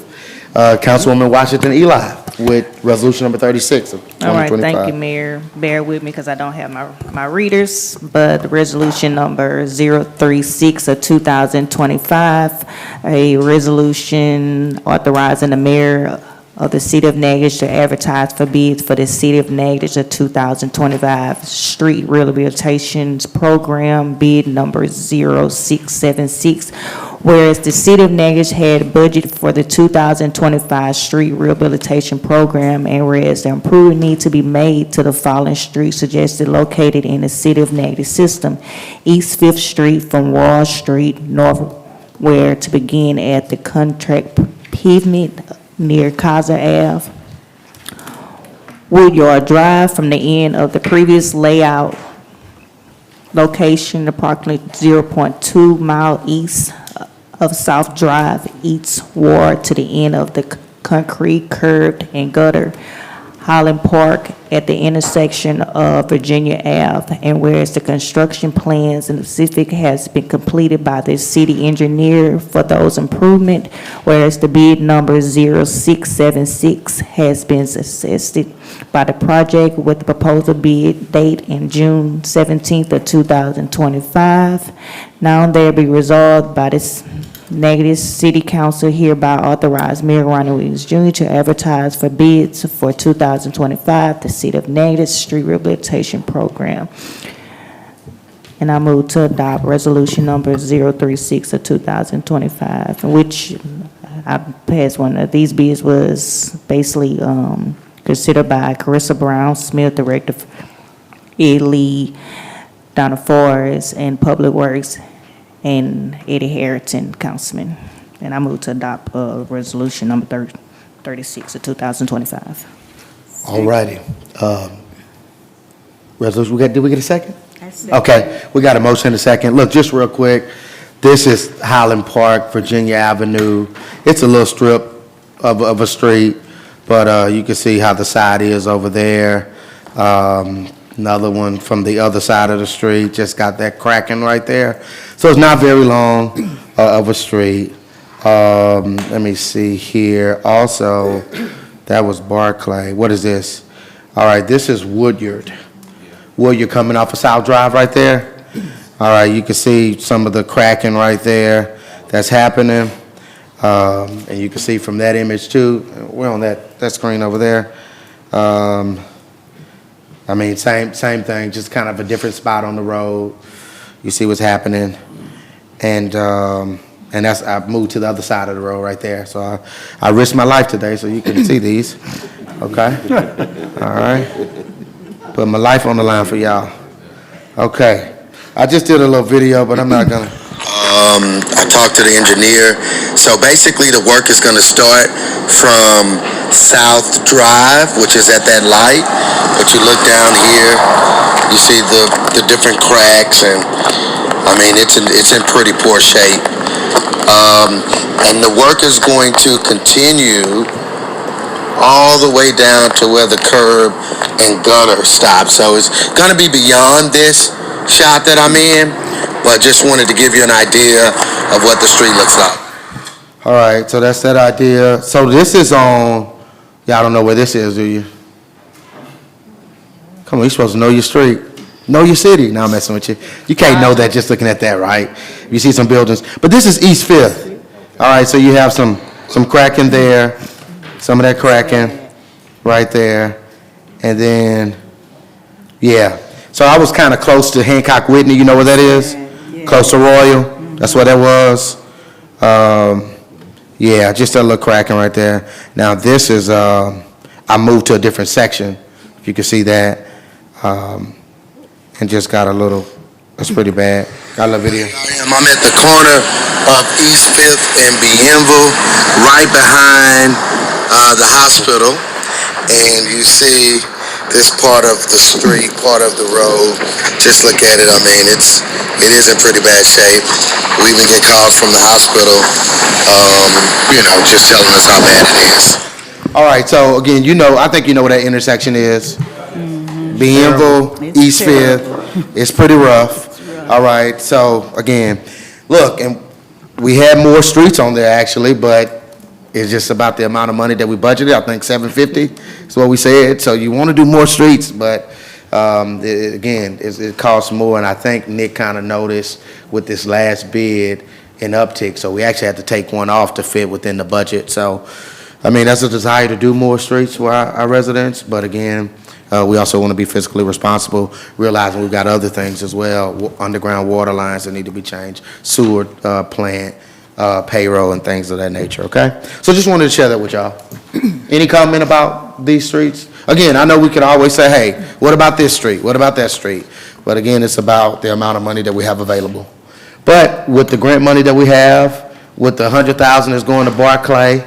Councilwoman Washington Eli with resolution number 36 of 2025. All right, thank you, Mayor. Bear with me because I don't have my readers, but resolution number 036 of 2025, a resolution authorizing the mayor of the city of Natchitoches to advertise for bids for the city of Natchitoches of 2025 street rehabilitations program, bid number 0676. Whereas the city of Natchitoches had a budget for the 2025 street rehabilitation program, and whereas the improvement need to be made to the following streets suggested located in the city of Natchitoches system: East 5th Street from Wall Street northward to begin at the contract pavement near Kaiser Ave, Woodyard Drive from the end of the previous layout location, approximately 0.2 mile east of South Drive, East Ward, to the end of the concrete curbed and gutter, Highland Park at the intersection of Virginia Ave. And whereas the construction plans and specific has been completed by the city engineer for those improvement, whereas the bid number 0676 has been assessed by the project with the proposal bid date in June 17th of 2025. Now there be resolved by this Natchitoches City Council hereby authorize Mayor Ronnie Williams Jr. to advertise for bids for 2025, the City of Natchitoches Street Rehabilitation Program. And I move to adopt resolution number 036 of 2025, which I passed one of these bids was basically considered by Carissa Brown Smith, Director of Lee, Donna Forrest, and Public Works, and Eddie Harrington, Councilman. And I move to adopt resolution number 36 of 2025. All righty. Resolution, did we get a second? I second. Okay, we got a motion and a second. Look, just real quick, this is Highland Park, Virginia Avenue. It's a little strip of a street, but you can see how the side is over there. Another one from the other side of the street, just got that cracking right there. So it's not very long of a street. Let me see here. Also, that was Barclay. What is this? All right, this is Woodyard. Woodyard coming off of South Drive right there. All right, you can see some of the cracking right there that's happening. And you can see from that image too, we're on that screen over there. I mean, same thing, just kind of a different spot on the road. You see what's happening. And that's, I've moved to the other side of the road right there. So I risked my life today so you can see these. Okay? All right? Put my life on the line for y'all. Okay. I just did a little video, but I'm not gonna. I talked to the engineer. So basically the work is gonna start from South Drive, which is at that light. But you look down here, you see the different cracks, and I mean, it's in pretty poor shape. And the work is going to continue all the way down to where the curb and gutter stops. So it's gonna be beyond this shot that I'm in, but just wanted to give you an idea of what the street looks like. All right, so that's that idea. So this is on, y'all don't know where this is, do you? Come on, you're supposed to know your street. Know your city. Now I'm messing with you. You can't know that just looking at that, right? You see some buildings. But this is East 5th. All right, so you have some cracking there, some of that cracking right there. And then, yeah. So I was kind of close to Hancock Whitney. You know where that is? Close to Royal. That's where that was. Yeah, just that little cracking right there. Now this is, I moved to a different section, if you can see that. And just got a little, that's pretty bad. Got a little video. I'm at the corner of East 5th and Bienville, right behind the hospital. And you see this part of the street, part of the road. Just look at it. I mean, it is in pretty bad shape. We even get calls from the hospital, just telling us how bad it is. All right, so again, I think you know where that intersection is. Bienville, East 5th. It's pretty rough. All right, so again, look, and we had more streets on there actually, but it's just about the amount of money that we budgeted. I think $750 is what we said. So you want to do more streets, but it costs more. And I think Nick kind of noticed with this last bid an uptick. So we actually had to take one off to fit within the budget. So, I mean, that's a desire to do more streets for our residents. But again, we also want to be fiscally responsible, realizing we've got other things as well, underground water lines that need to be changed, sewer plant, payroll, and things of that nature, okay? So just wanted to share that with y'all. Any comment about these streets? Again, I know we could always say, hey, what about this street? What about that street? But again, it's about the amount of money that we have available. But with the grant money that we have, with the $100,000 that's going to Barclay,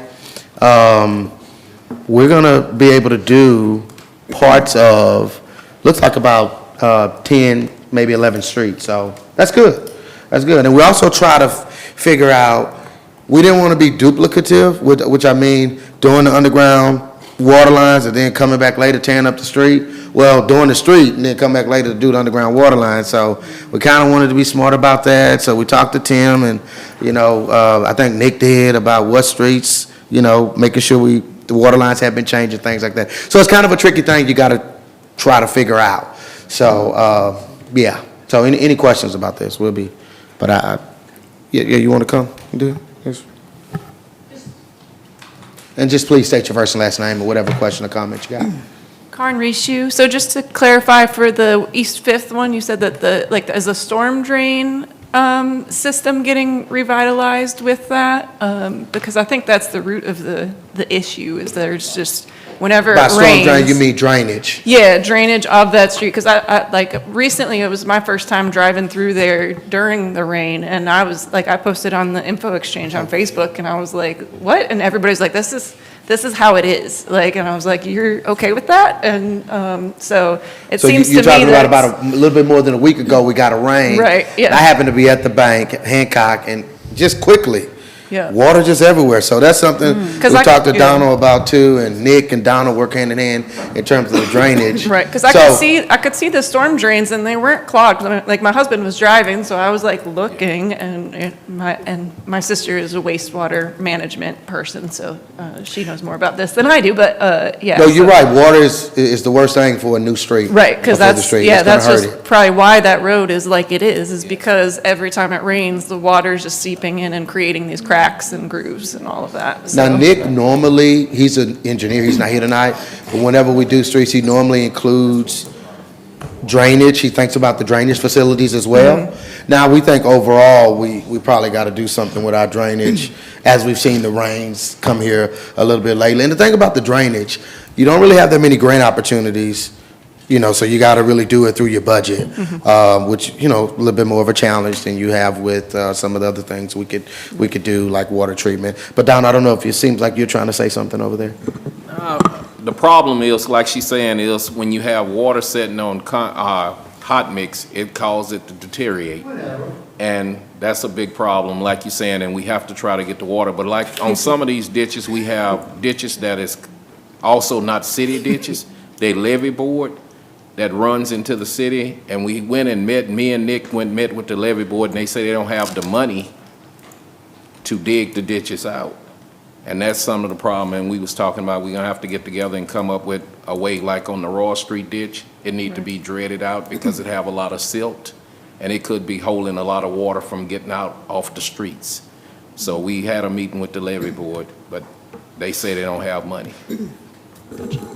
we're gonna be able to do parts of, looks like about 10, maybe 11 streets. So that's good. That's good. And we also try to figure out, we didn't want to be duplicative, which I mean doing the underground water lines and then coming back later tearing up the street. Well, doing the street and then come back later to do the underground water line. So we kind of wanted to be smart about that. So we talked to Tim and, I think Nick did about what streets, making sure the water lines have been changed and things like that. So it's kind of a tricky thing you got to try to figure out. So, yeah. So any questions about this? We'll be, but you want to come and do it? Yes. And just please state your first and last name or whatever question or comment you got. Karin Rishu. So just to clarify for the East Fifth one, you said that is the storm drain system getting revitalized with that? Because I think that's the root of the issue, is there's just, whenever By it storm drain, rains. you mean drainage? Yeah, drainage of that street, because recently, it was my first time driving through there during the rain, and I was, I posted on the info exchange on Facebook, and I was like, what? And everybody's like, this is how it is, and I was like, you're okay with that? And so it seems to me you're talking that. about a little bit more than a week ago, we got a rain. Right, yeah. And I happened to be at the bank, Hancock, and just quickly, Yeah. water just everywhere. So that's something we 'Cause talked to yeah. Donald about too, and Nick and Donald work hand in hand in terms of the drainage. Right, because I could see the storm drains and they weren't clogged. My husband was driving, so I was looking, and my sister is a wastewater management person, so she knows more about this than I do. But yeah. No, you're right. Water is the worst thing for a new street. Right, because or for the that's street. It's gonna that's hurt just it. probably why that road is like it is because every time it rains, the water's just seeping in and creating these cracks and grooves and all of that. Now, So- Nick, normally, he's an engineer, he's not here tonight, but whenever we do streets, he normally includes drainage. He thinks about the drainage facilities as well. Now, we think overall, we probably got to do something with our drainage as we've seen the rains come here a little bit lately. And the thing about the drainage, you don't really have that many grant opportunities, so you got to really do it through your budget, which, a little bit more of a challenge than you have with some of the other things we could do, like water treatment. But Don, I don't know if it seems like you're trying to say something over there. The problem is, like she's saying, is when you have water sitting on hot mix, it causes it to deteriorate. And that's a big problem, like you're saying, and we have to try to get the water. But like on some of these ditches, we have ditches that is also not city ditches. They levee board that runs into the city, and we went and me and Nick met with the levee board, and they say they don't have the money to dig the ditches out. And that's some of the problem, and we was talking about, we're gonna have to get together and come up with a way, like on the Raw Street ditch, it need to be dreaded out because it have a lot of silt, and it could be holding a lot of water from getting out off the streets. So we had a meeting with the levee board, but they say they don't have money.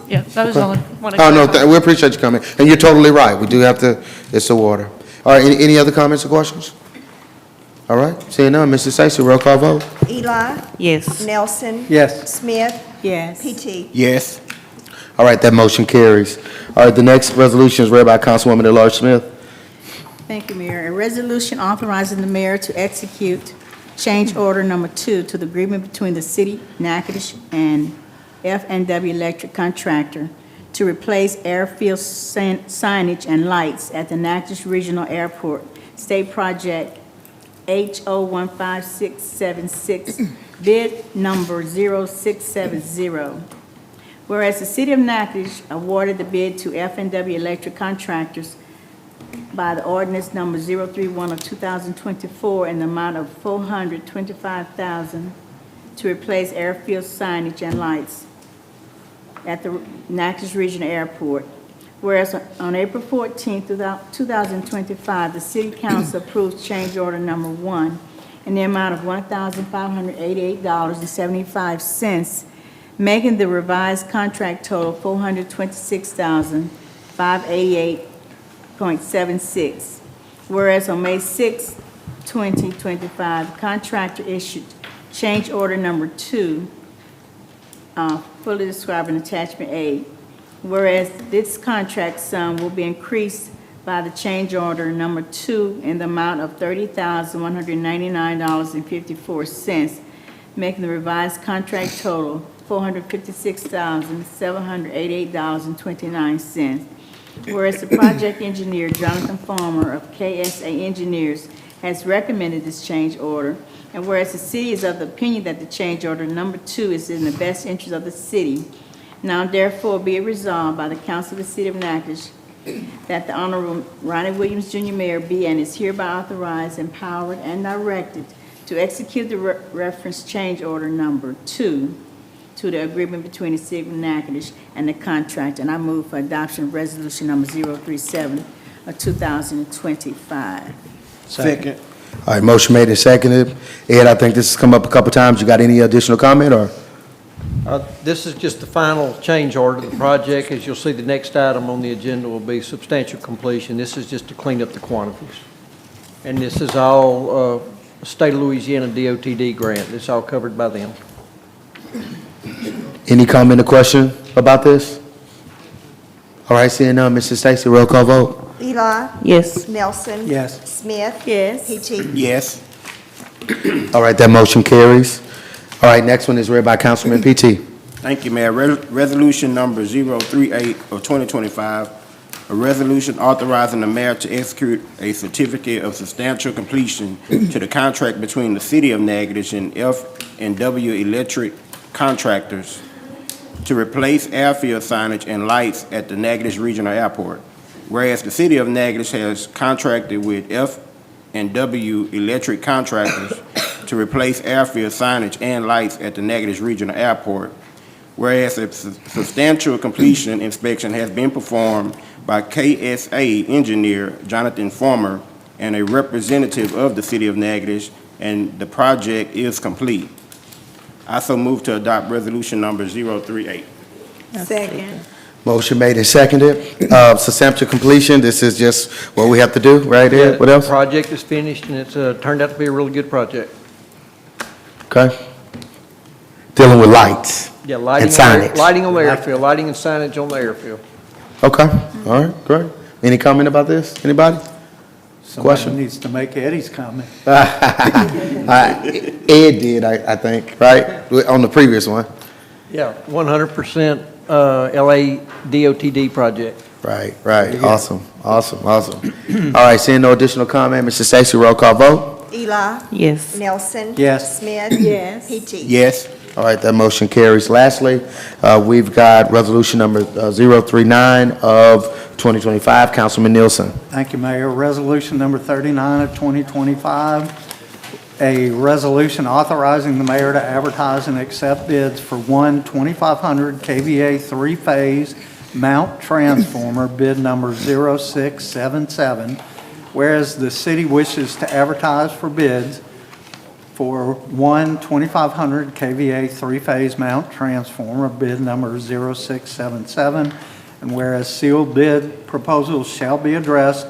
Yeah, that was all I wanted to Oh, no, clarify. we appreciate you coming. And you're totally right. We do have to, it's the water. All right, any other comments or questions? All right, seeing none, Mrs. Stacy, roll call vote. Eli? Yes. Nelson? Yes. Smith? Yes. PT? Yes. All right, that motion carries. All right, the next resolution is read by Councilwoman at-large Smith. Thank you, Mayor. A resolution authorizing the mayor to execute change order number 2 to the agreement between the city of Natchitoches and F&W Electric Contractor to replace airfield signage and lights at the Natchitoches Regional Airport, State Project HO15676, bid number 0670. Whereas the city of Natchitoches awarded the bid to F&W Electric Contractors by the ordinance number 031 of 2024 in the amount of $425,000 to replace airfield signage and lights at the Natchitoches Regional Airport. Whereas on April 14, 2025, the City Council approved change order number 1 in the amount of $1,588.75, making the revised contract total $426,588.76. Whereas on May 6, 2025, the contractor issued change order number 2, fully described in attachment A. Whereas this contract sum will be increased by the change order number 2 in the amount of $30,199.54, making the revised contract total $456,788.29. Whereas the project engineer, Jonathan Farmer of KSA Engineers, has recommended this change order, and whereas the city is of the opinion that the change order number 2 is in the best interest of the city, now therefore be it resolved by the Council of the City of Natchitoches that the Honorable Ronnie Williams, Jr. Mayor be and is hereby authorized, empowered, and directed to execute the reference change order number 2 to the agreement between the City of Natchitoches and the contract. And I move for adoption of resolution number 037 of 2025. Second. All right, motion made and seconded. Ed, I think this has come up a couple times. You got any additional comment, or? This is just the final change order of the project. As you'll see, the next item on the agenda will be substantial completion. This is just to clean up the quantities. And this is all State of Louisiana DOTD grant. It's all covered by them. Any comment or question about this? All right, seeing none, Mrs. Stacy, roll call vote. Eli. Yes. Nelson. Yes. Smith. Yes. Peachy. Yes. All right, that motion carries. All right, next one is read by Councilman PT. Thank you, Mayor. Resolution number 038 of 2025, a resolution authorizing the mayor to execute a certificate of substantial completion to the contract between the City of Natchitoches and F&W Electric Contractors to replace airfield signage and lights at the Natchitoches Regional Airport. Whereas the City of Natchitoches has contracted with F&W Electric Contractors to replace airfield signage and lights at the Natchitoches Regional Airport. Whereas a substantial completion inspection has been performed by KSA engineer Jonathan Farmer and a representative of the City of Natchitoches, and the project is complete. I so move to adopt resolution number 038. Second. Motion made and seconded. Substantial completion, this is just what we have to do, right here? What else? The project is finished, and it's turned out to be a really good project. Okay. Dealing with lights. Yeah, lighting And signage. lighting on the airfield, lighting and signage on the airfield. Okay, all right, great. Any comment about this? Anybody? Somebody Question? needs to make Eddie's comment. Ed did, I think, right? On the previous one. Yeah, 100% LA DOTD project. Right, right. Awesome, awesome, awesome. All right, seeing no additional comment, Mr. Stacy, roll call vote. Eli. Yes. Nelson. Yes. Smith. Yes. Peachy. Yes. All right, that motion carries. Lastly, we've got resolution number 039 of 2025. Councilman Nielsen. Thank you, Mayor. Resolution number 39 of 2025, a resolution authorizing the mayor to advertise and accept bids for one 2,500 KVA three-phase mount transformer, bid number 0677. Whereas the city wishes to advertise for bids for one 2,500 KVA three-phase mount transformer, bid number 0677. And whereas sealed bid proposals shall be addressed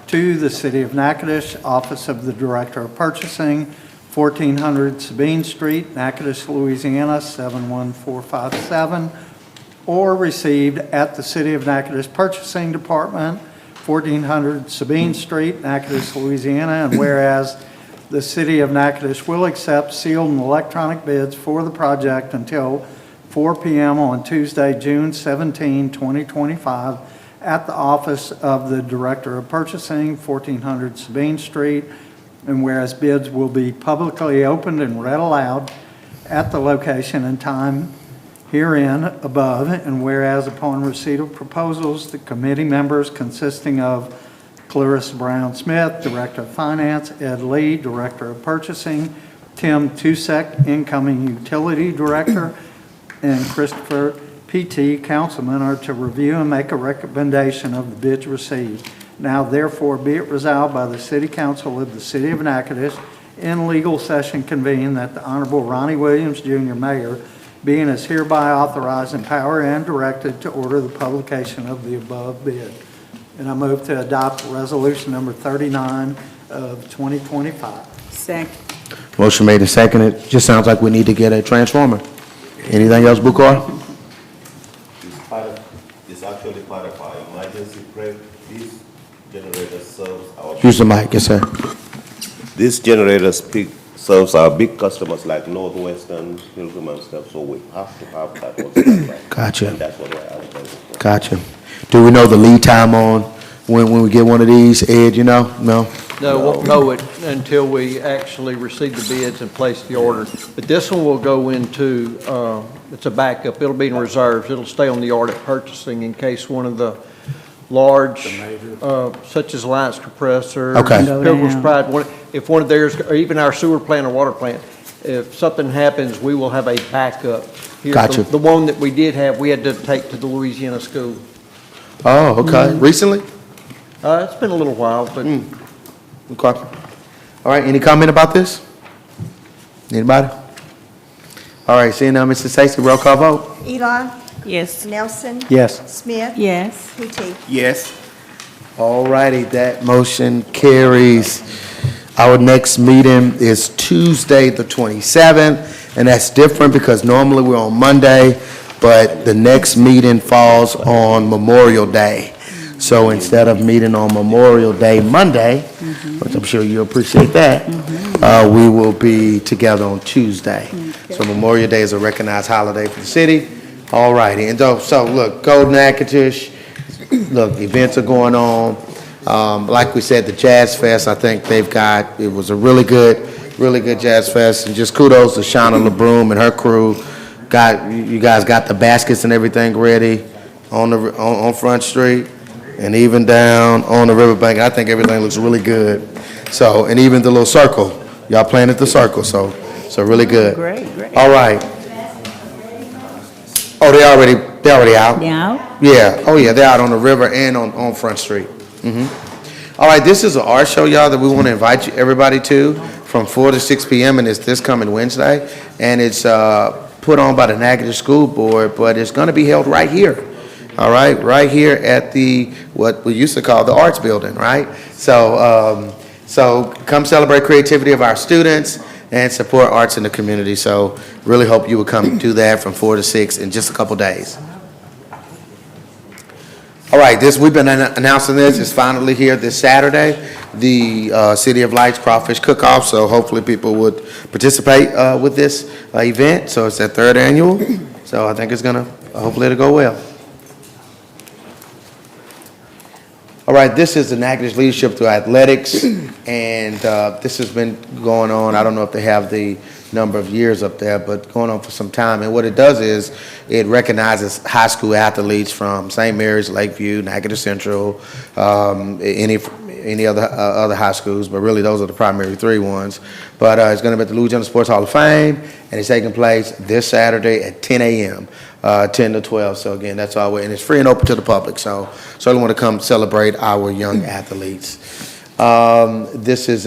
to the City of Natchitoches, Office of the Director of Purchasing, 1400 Sabine Street, Natchitoches, Louisiana, 71457, or received at the City of Natchitoches Purchasing Department, 1400 Sabine Street, Natchitoches, Louisiana. And whereas the City of Natchitoches will accept sealed and electronic bids for the project until 4 p.m. on Tuesday, June 17, 2025, at the Office of the Director of Purchasing, 1400 Sabine Street. And whereas bids will be publicly opened and read aloud at the location and time herein above, and whereas upon receipt of proposals, the committee members consisting of Clarissa Brown Smith, Director of Finance, Ed Lee, Director of Purchasing, Tim Tusek, Incoming Utility Director, and Christopher P.T., Councilman, are to review and make a recommendation of the bids received. Now therefore be it resolved by the City Council of the City of Natchitoches in legal session convened that the Honorable Ronnie Williams, Jr., Mayor, being is hereby authorized, empowered, and directed to order the publication of the above bid. And I move to adopt resolution number 39 of 2025. Second. Motion made and seconded. Just sounds like we need to get a transformer. Anything else, Bukar? It's actually part of our emergency brake. This generator serves our... Use the mic, yes, sir. This generator serves our big customers like Northwestern, Pilgrim and stuff, so we have to have that on standby. Gotcha. And that's what we're advertising for. Gotcha. Do we know the lead time on when we get one of these, Ed, you know? No? No, won't know it until we actually receive the bids and place the order. But this one will go into, it's a backup. It'll be in reserves. It'll stay on the yard at purchasing in case one of the large, such as Alliance Compressor, Okay. Pilgrim's Pride, if one of theirs, or even our sewer plant or water plant, if something happens, we will have a backup. Here's Gotcha. The one that we did have, we had to take to the Louisiana school. Oh, okay. Recently? It's been a little while, but Okay. All right, any comment about this? Anybody? All right, seeing none, Mrs. Stacy, roll call vote. Elon. Yes. Nelson. Yes. Smith. Yes. Tootie. Yes. All righty, that motion carries. Our next meeting is Tuesday, the 27th, and that's different because normally we're on Monday, but the next meeting falls on Memorial Day. So instead of meeting on Memorial Day Monday, which I'm sure you appreciate that, we will be together on Tuesday. So Memorial Day is a recognized holiday for the city. All righty, and so look, go Natchitoches. Look, events are going on. Like we said, the Jazz Fest, I think it was a really good Jazz Fest, and just kudos to Shauna LeBroom and her crew. You guys got the baskets and everything ready on Front Street and even down on the riverbank. I think everything looks really good. So, and even the little circle, y'all playing at the circle, so really good. Great. All right. Oh, they already out? Yeah. Yeah, oh yeah, they're out on the river and on Front Street. All right, this is an art show, y'all, that we want to invite everybody to from 4 to 6 p.m. and it's this coming Wednesday. And it's put on by the Natchitoches School Board, but it's going to be held right here. All right here at what we used to call the Arts Building, right? So come celebrate creativity of our students and support arts in the community. So really hope you will come do that from 4 to 6 in just a couple days. All right, we've been announcing this. It's finally here this Saturday, the City of Lights Crawfish Cook-Off. So hopefully people would participate with this event. So it's their 3rd annual. So I think hopefully it'll go well. All right, this is the Natchitoches Leadership Through Athletics, and this has been going on. I don't know if they have the number of years up there, but going on for some time. And what it does is it recognizes high school athletes from St. Mary's, Lakeview, Natchitoches Central, any other high schools, but really those are the primary 3 ones. But it's going to be at the Louisiana Sports Hall of Fame, and it's taking place this Saturday at 10 a.m., 10 to 12. So again, that's all, and it's free and open to the public. So certainly want to come celebrate our young athletes. This is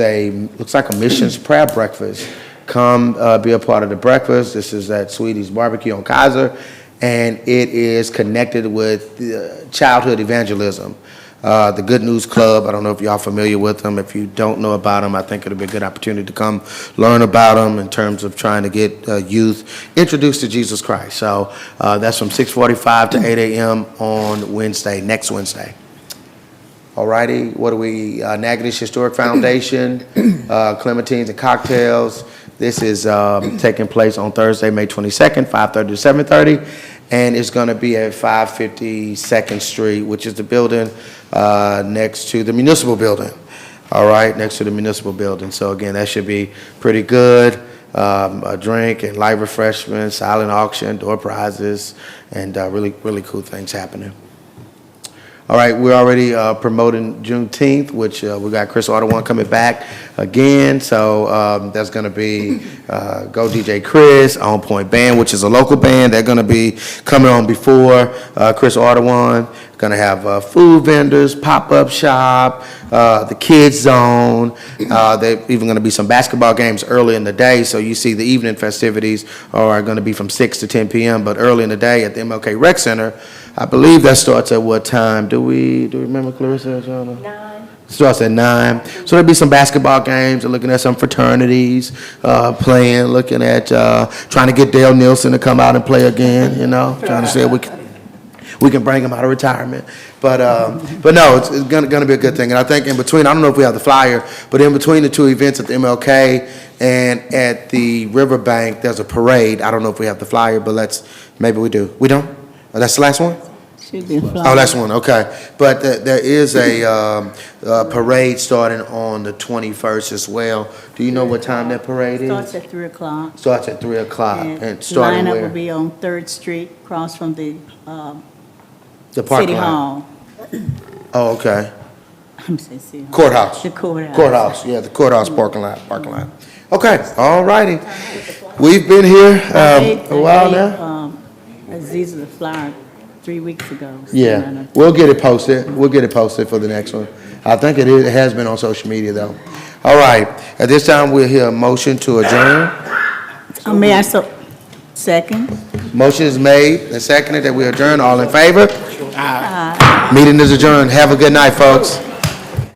looks like a missions prayer breakfast. Come be a part of the breakfast. This is at Sweetie's Barbecue on Kaiser, and it is connected with childhood evangelism. The Good News Club, I don't know if y'all familiar with them. If you don't know about them, I think it'll be a good opportunity to come learn about them in terms of trying to get youth introduced to Jesus Christ. So that's from 6:45 to 8 a.m. on next Wednesday. All righty, what are we, Natchitoches Historic Foundation, Clementines and Cocktails. This is taking place on Thursday, May 22nd, 5:30 to 7:30. And it's going to be at 550 2nd Street, which is the building next to the municipal building. All right, next to the municipal building. So again, that should be pretty good. A drink and light refreshments, silent auction, door prizes, and really cool things happening. All right, we're already promoting Juneteenth, which we got Chris Ardewan coming back again. So that's going to be Go DJ Chris, On Point Band, which is a local band. They're going to be coming on before Chris Ardewan. Going to have food vendors, pop-up shop, the kids zone. There's even going to be some basketball games early in the day. So you see the evening festivities are going to be from 6 to 10 p.m. But early in the day at the MLK Rec Center, I believe that starts at what time? Do we remember, Clarissa? 9. Starts at 9. So there'll be some basketball games. We're looking at some fraternities playing, looking at trying to get Dale Nielsen to come out and play again, trying to see if we can bring him out of retirement. But no, it's going to be a good thing. And I think in between, I don't know if we have the flyer, but in between the 2 events at the MLK and at the Riverbank, there's a parade. I don't know if we have the flyer, but maybe we do. We don't? Oh, that's the last one? Should be Oh, that's one, okay. But there is a parade starting on the 21st as well. Do you know what time that parade is? Starts at 3 o'clock. Starts at 3 o'clock. And starting lineup where? will be on 3rd Street, across from the parking City lot. Hall. Oh, okay. I'm saying City Hall. Courthouse. The courthouse. Courthouse, yeah, the courthouse parking lot. Okay, all righty. We've been here a while now. Aziza the flyer 3 weeks ago. Yeah, we'll get it posted. We'll get it posted for the next one. I think it has been on social media, though. All right, at this time, we'll hear a motion to adjourn. May I Second. Motion is made and seconded that we adjourn. All in favor? Meeting is adjourned. Have a good night, folks.